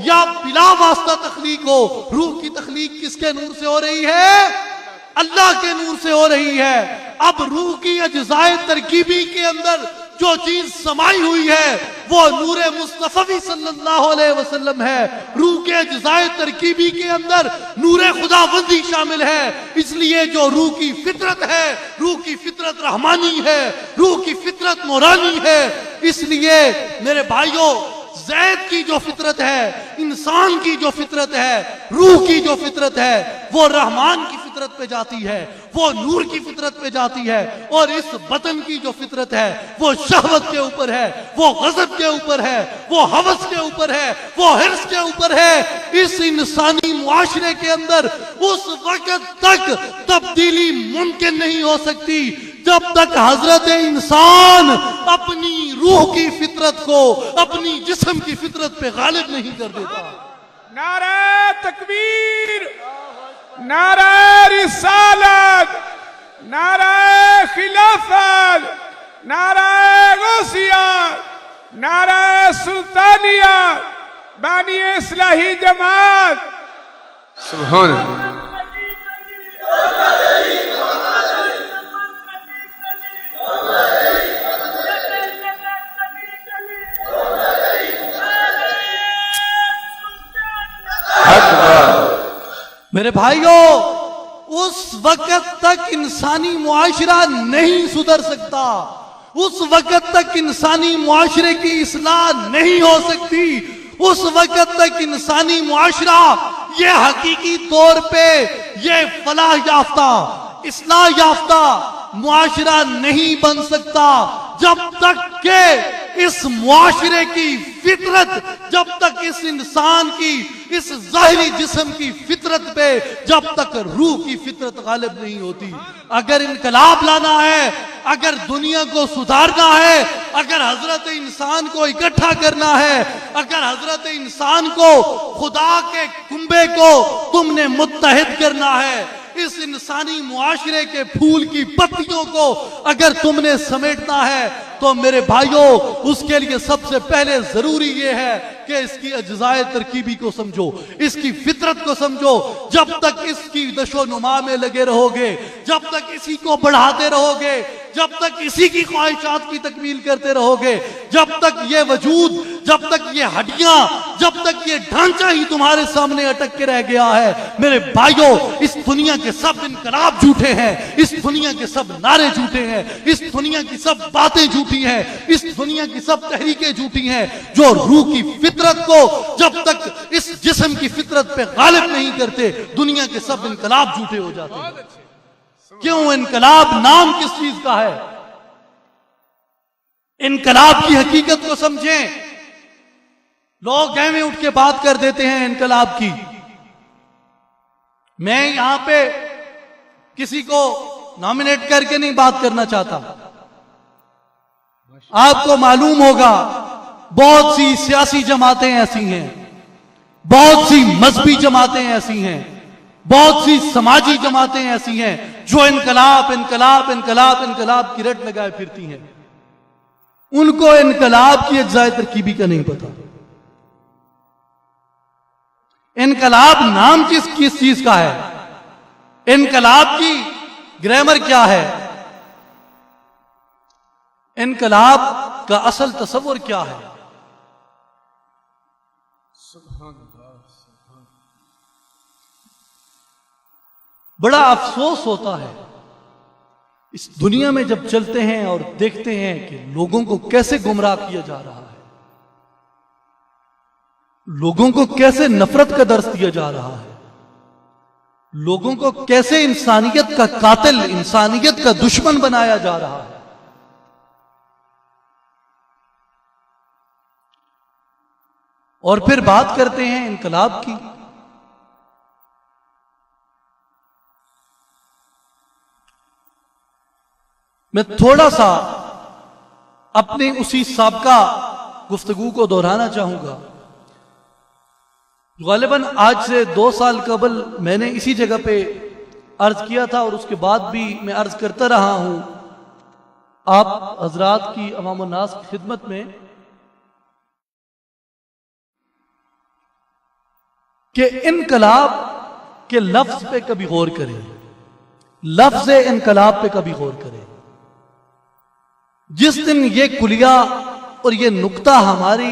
या बिला वास्ता तखलीक हो, रूह की तखलीक किसके नूर से हो रही है? अल्लाह के नूर से हो रही है। अब रूह की अज्जाए तरकीबी के अंदर जो चीज समाई हुई है वो नूरे मुस्तफवी सल्लल्लाहु अलैहि वसल्लम है। रूह के अज्जाए तरकीबी के अंदर नूरे खुदाबंदी शामिल है। इसलिए जो रूह की फितरत है, रूह की फितरत रहमानी है, रूह की फितरत नूरानी है। इसलिए मेरे भाइयों, ज़ैद एक की जो फितरत है, इंसान की जो फितरत है, रूह की जो फितरत है, वो रहमान की फितरत पे जाती है, वो नूर की फितरत पे जाती है। और इस बदन की जो फितरत है वो शहवत के ऊपर है, वो गज़ब के ऊपर है, वो हवस के ऊपर है, वो हिर्स के ऊपर है। इस इंसानी मुआशरे के अंदर उस वक्त तक तब्दीली मुमकिन नहीं हो सकती जब तक हजरत इंसान अपनी रूह की फितरत को अपनी जिस्म की फितरत पे गालिब नहीं कर देता। नारे तकबीर, नारे रिसालत, नारे खिलाफत, नारे गौसिया, नारे सुल्तानिया, बानी इस्लाही जमात। सुभान अल्लाह। मेरे भाइयों, उस वक्त तक इंसानी मुआशरा नहीं सुधर सकता, उस वक्त तक इंसानी मुआशरे की इस्लाह नहीं हो सकती, उस वक्त तक इंसानी मुआशरा ये हकीकी तौर पे ये फलाह याफ्ता, इस्लाह याफ्ता मुआशरा नहीं बन सकता जब तक के इस मुआशरे की फितरत, जब तक इस इंसान की इस जाहिरी जिस्म की फितरत पे जब तक रूह की फितरत गालिब नहीं होती। अगर इनकलाब लाना है, अगर दुनिया को सुधारना है, अगर हजरत इंसान को इकट्ठा करना है, अगर हजरत इंसान को खुदा के कुंबे को तुमने मुत्तहिद करना है, इस इंसानी मुआशरे के फूल की पत्तियों को अगर तुमने समेटना है, तो मेरे भाइयों उसके लिए सबसे पहले जरूरी यह है कि इसकी अज्जाए तरकीबी को समझो, इसकी फितरत को समझो। जब तक इसकी नशो नुमा में लगे रहोगे, जब तक इसी को बढ़ाते रहोगे, जब तक इसी की ख्वाहिशात की तकमील करते रहोगे, जब तक ये वजूद, जब तक ये हड्डियां, जब तक ये ढांचा ही तुम्हारे सामने अटक के रह गया है, मेरे भाइयों इस दुनिया के सब इनकलाब झूठे हैं, इस दुनिया के सब नारे झूठे हैं, इस दुनिया की सब बातें झूठी हैं, इस दुनिया की सब तहरीकें झूठी हैं। जो रूह की फितरत को जब तक इस जिस्म की फितरत पे गालिब नहीं करते, दुनिया के सब इनकलाब झूठे हो जाते हैं। क्यों? इनकलाब नाम किस चीज का है? इनकलाब की हकीकत को समझें। लोग गए में उठ के बात कर देते हैं इनकलाब की। मैं यहां पे किसी को नॉमिनेट करके नहीं बात करना चाहता। आपको मालूम होगा बहुत सी सियासी जमातें ऐसी हैं, बहुत सी मजहबी जमातें ऐसी हैं, बहुत सी समाजी जमातें ऐसी हैं जो इनकलाब इनकलाब इनकलाब इनकलाब की रट लगाए फिरती हैं। उनको इनकलाब की अज्जाए तरकीबी का नहीं पता। इनकलाब नाम किस चीज का है? इनकलाब की ग्रामर क्या है? इनकलाब का असल तस्वुर क्या है? बड़ा अफसोस होता है इस दुनिया में जब चलते हैं और देखते हैं कि लोगों को कैसे गुमराह किया जा रहा है, लोगों को कैसे नफरत का दर्स दिया जा रहा है, लोगों को कैसे इंसानियत का कातिल, इंसानियत का दुश्मन बनाया जा रहा है। और फिर बात करते हैं इनकलाब की। मैं थोड़ा सा अपनी उसी साबका गुफ्तगू को दोहराना चाहूंगा। गालिबन आज से 2 साल कबल मैंने इसी जगह पे अर्ज किया था और उसके बाद भी मैं अर्ज करता रहा हूं आप हजरात की अवाम नास की खिदमत में कि इनकलाब के लफ्ज पे कभी गौर करें, लफ्ज इनकलाब पे कभी गौर करें। जिस दिन ये कुलिया और ये नुक्ता हमारी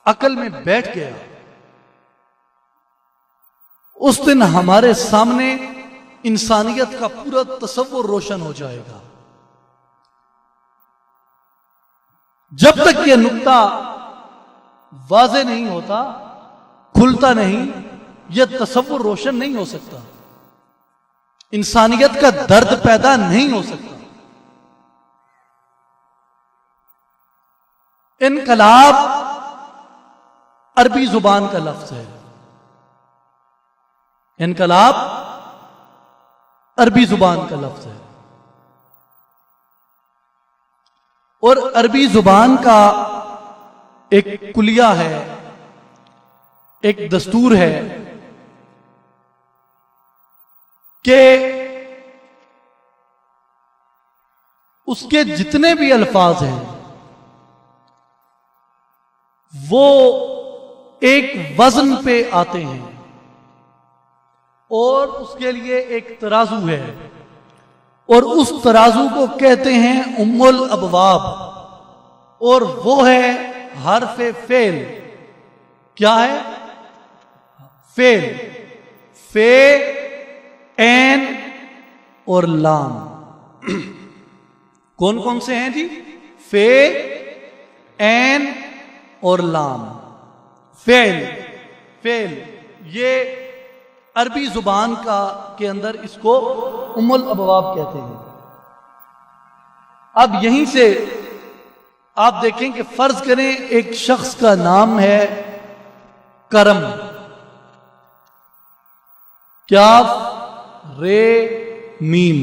अकल में बैठ गया, उस दिन हमारे सामने इंसानियत का पूरा तस्वुर रोशन हो जाएगा। जब तक ये नुक्ता वाज़े नहीं होता, खुलता नहीं, यह तसव्वुर रोशन नहीं हो सकता, इंसानियत का दर्द पैदा नहीं हो सकता। इनकलाब अरबी जुबान का लफ्ज है। इनकलाब अरबी जुबान का लफ्ज है और अरबी जुबान का एक कुलिया है, एक दस्तूर है कि उसके जितने भी अल्फाज हैं वो एक वजन पे आते हैं और उसके लिए एक तराजू है और उस तराजू को कहते हैं उम्मुल अबवाब और वो है हर्फ फेल। क्या है? फेल, फे, एन और लाम। कौन कौन से हैं जी? फे, एन और लाम। फेल, फेल, ये अरबी जुबान का के अंदर इसको उम्मुल अबवाब कहते हैं। अब यहीं से आप देखें कि फर्ज करें एक शख्स का नाम है करम, क्या? रे मीम।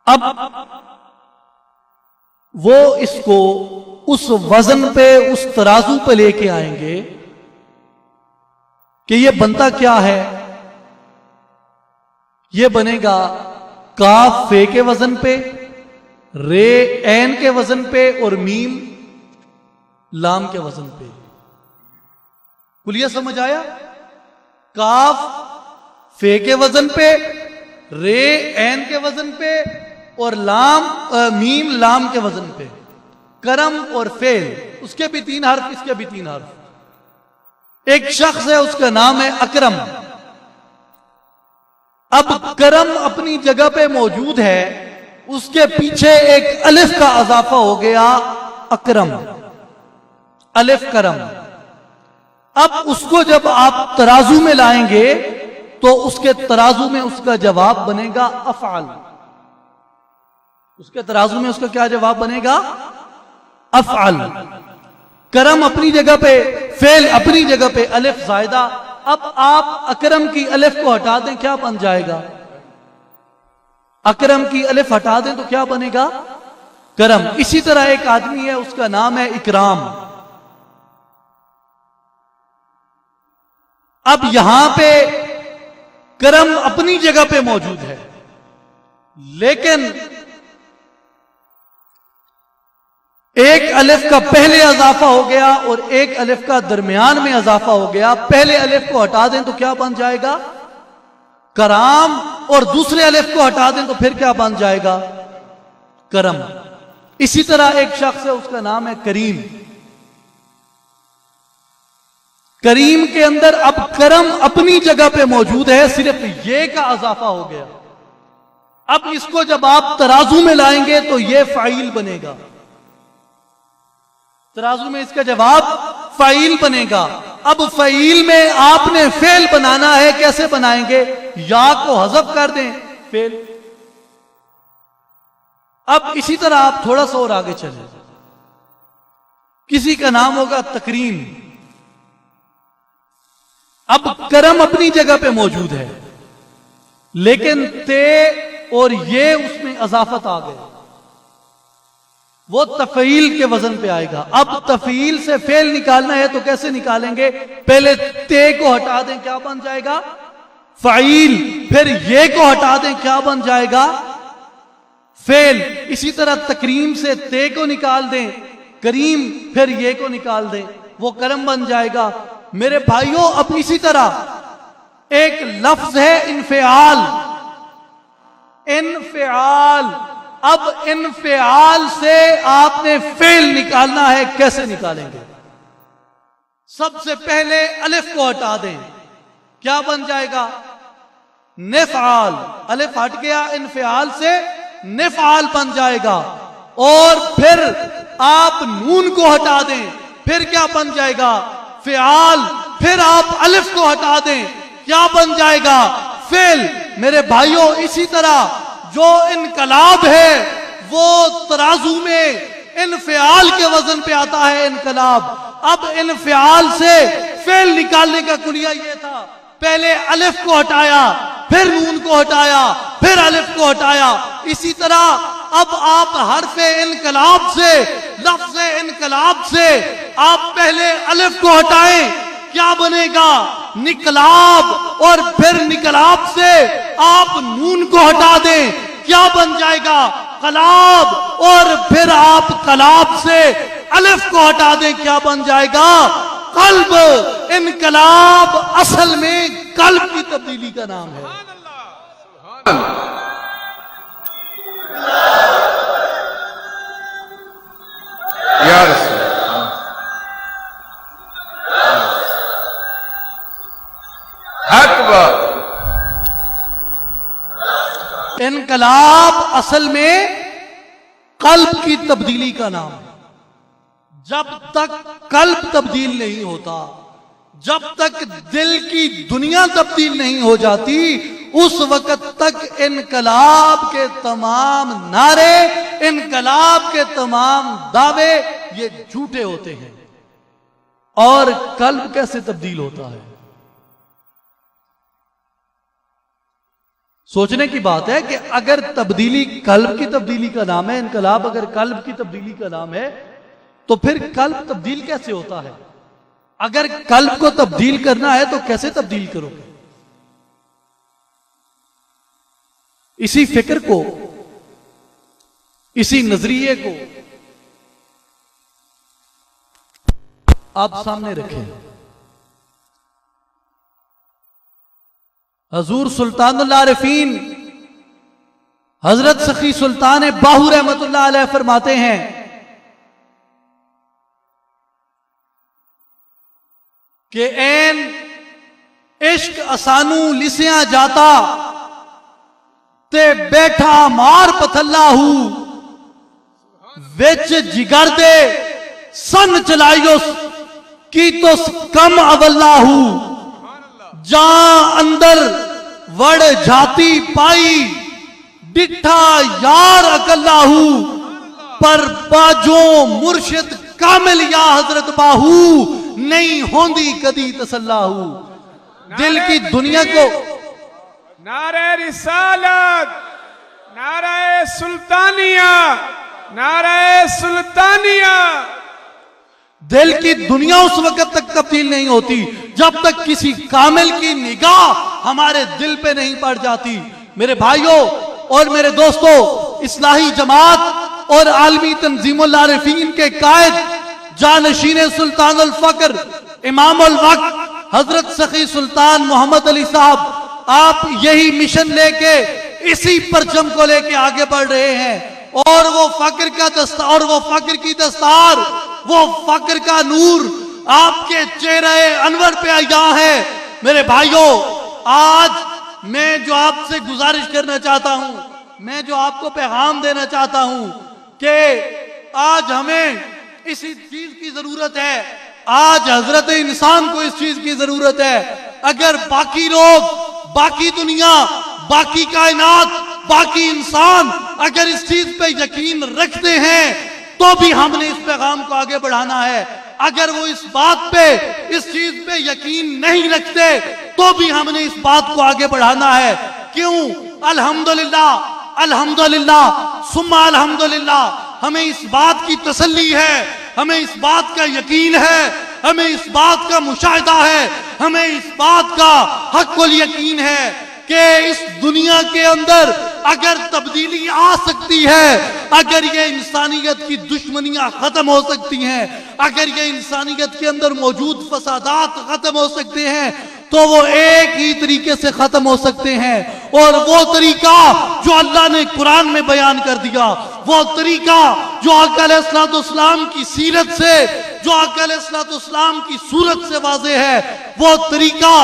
अब वो इसको उस वजन पे, उस तराजू पे लेके आएंगे कि ये बनता क्या है। ये बनेगा काफ फे के वजन पे, रे एन के वजन पे और मीम लाम के वजन पे। कुलिया समझ आया? काफ फे के वजन पे, रे एन के वजन पे और मीम लाम के वजन पे। करम और फेल, उसके भी 3 हर्फ, इसके भी 3 हर्फ। एक शख्स है, उसका नाम है अकरम। अब करम अपनी जगह पे मौजूद है, उसके पीछे एक अलिफ का इजाफा हो गया, अकरम, अलिफ करम। अब उसको जब आप तराजू में लाएंगे तो उसके तराजू में उसका जवाब बनेगा अफ़अल। उसके तराजू में उसका क्या जवाब बनेगा? अफ़अल। करम अपनी जगह पे, फेल अपनी जगह पे, अलिफ ज़ायदा। अब आप अकरम की अलिफ को हटा दें, क्या बन जाएगा? अकरम की अलिफ हटा दें तो क्या बनेगा? करम। इसी तरह एक आदमी है, उसका नाम है इकराम। अब यहां पे करम अपनी जगह पे मौजूद है, लेकिन एक अलिफ का पहले इजाफा हो गया और एक अलिफ का दरमियान में इजाफा हो गया। पहले अलिफ को हटा दें तो क्या बन जाएगा? कराम। और दूसरे अलिफ को हटा दें तो फिर क्या बन जाएगा? करम। इसी तरह एक शख्स है, उसका नाम है करीम। करीम के अंदर अब करम अपनी जगह पे मौजूद है, सिर्फ ये का इजाफा हो गया। अब इसको जब आप तराजू में लाएंगे तो ये फाइल बनेगा, तराजू में इसका जवाब फाइल बनेगा। अब फाइल में आपने फेल बनाना है, कैसे बनाएंगे? या को हज़फ कर दें, फेल। अब इसी तरह आप थोड़ा सा और आगे चलें, किसी का नाम होगा तकरीम। अब करम अपनी जगह पे मौजूद है, लेकिन ते और ये उसमें इजाफत आ गए, वो तफील के वजन पे आएगा। अब तफील से फेल निकालना है तो कैसे निकालेंगे? पहले ते को हटा दें, क्या बन जाएगा? फाइल। फिर ये को हटा दें, क्या बन जाएगा? फेल। इसी तरह तकरीम से ते को निकाल दें, करीम, फिर ये को निकाल दें, वो करम बन जाएगा। मेरे भाइयों, अब इसी तरह एक लफ्ज है इन्फिआल। इन्फिआल। अब इन्फिआल से आपने फेल निकालना है, कैसे निकालेंगे? सबसे पहले अलिफ को हटा दें, क्या बन जाएगा? निफआल। अलिफ हट गया, इन्फिआल से निफआल बन जाएगा। और फिर आप नून को हटा दें, फिर क्या बन जाएगा? फ़िआल। फिर आप अलिफ को हटा दें, क्या बन जाएगा? फेल। मेरे भाइयों, इसी तरह जो इनकलाब है वो तराजू में इनफियाल के वजन पे आता है इनकलाब। अब इनफियाल से फेल निकालने का कुलिया ये था, पहले अलिफ को हटाया, फिर नून को हटाया, फिर अलिफ को हटाया। इसी तरह अब आप हरफे इनकलाब से, लफ्ज़े इनकलाब से आप पहले अलिफ को हटाएं, क्या बनेगा? निकलाब। और फिर निकलाब से आप नून को हटा दें, क्या बन जाएगा? कलाब। और फिर आप कलाब से अलिफ को हटा दें, क्या बन जाएगा? कल्ब। इनकलाब असल में कल्ब की तब्दीली का नाम है। या रसूल। इनकलाब असल में कल्ब की तब्दीली का नाम है। जब तक कल्ब तब्दील नहीं होता, जब तक दिल की दुनिया तब्दील नहीं हो जाती, उस वक्त तक इनकलाब के तमाम नारे, इनकलाब के तमाम दावे ये झूठे होते हैं। और कल्ब कैसे तब्दील होता है? सोचने की बात है कि अगर तब्दीली कल्ब की तब्दीली का नाम है, इनकलाब अगर कल्ब की तब्दीली का नाम है, तो फिर कल्ब तब्दील कैसे होता है? अगर कल्ब को तब्दील करना है तो कैसे तब्दील करोगे? इसी फिक्र को, इसी नजरिए को आप सामने रखें। हजूर सुल्तानुल आरिफीन हजरत सखी सुल्तान बाहू रहमतुल्लाह अलैह फरमाते हैं कि ऐन इश्क असानू लिसिया जाता ते बैठा मार पथल्लाहू विच जिगर दे सन चलाइयो की तो कम अवल्लाहू जा अंदर वड़ जाती पाई डिठा यार अकल्लाहू पर बाजो मुर्शिद कामिल या हजरत बाहू नहीं होंदी कदी तसल्लाहू। दिल की दुनिया को नारे रिसालत, नारे सुल्तानिया, नारे सुल्तानिया। दिल की दुनिया उस वक्त तक तब्दील नहीं होती जब तक किसी कामिल की निगाह हमारे दिल पे नहीं पड़ जाती। मेरे भाइयों और मेरे दोस्तों, इस्लाही जमात और आलमी तंजीमुल आरिफीन के कायद जानशीन सुल्तानुल फक्र इमामुल वक्त हजरत सखी सुल्तान मोहम्मद अली साहब, आप यही मिशन लेके, इसी परचम को लेके आगे बढ़ रहे हैं। और वो फक्र का दस्तार, और वो फक्र की दस्तार, वो फक्र का नूर आपके चेहरे अनवर पे आया है। मेरे भाइयों, आज मैं जो आपसे गुजारिश करना चाहता हूं, मैं जो आपको पैगाम देना चाहता हूं कि आज हमें इसी चीज की जरूरत है। आज हजरत इंसान को इस चीज की जरूरत है। अगर बाकी लोग, बाकी दुनिया, बाकी कायनात, बाकी इंसान अगर इस चीज पे यकीन रखते हैं तो भी हमने इस पैगाम को आगे बढ़ाना है। अगर वो इस बात पे, इस चीज पे यकीन नहीं रखते तो भी हमने इस बात को आगे बढ़ाना है। क्यों? अल्हम्दुलिल्लाह, अल्हम्दुलिल्लाह सुम्मा अल्हम्दुलिल्लाह, हमें इस बात की तसल्ली है, हमें इस बात का यकीन है, हमें इस बात का मुशाहिदा है, हमें इस बात का हक़्क़ुल यकीन है कि इस दुनिया के अंदर अगर तब्दीली आ सकती है, अगर ये इंसानियत की दुश्मनियां खत्म हो सकती हैं, अगर ये इंसानियत के अंदर मौजूद फसादात खत्म हो सकते हैं, तो वो एक ही तरीके से खत्म हो सकते हैं। और वो तरीका जो अल्लाह ने कुरान में बयान कर दिया, वो तरीका जो आका अलैहिस्सलाम की सीरत से, जो आका अलैहिस्सलाम की सूरत से वाज़े है, वो तरीका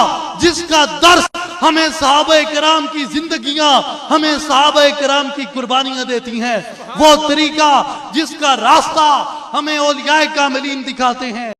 जिसका दर्स हमें सहाबा किराम की जिंदगियां, हमें सहाबा किराम की कुर्बानियां देती हैं, वो तरीका जिसका रास्ता हमें औलिया कामिलीन दिखाते हैं।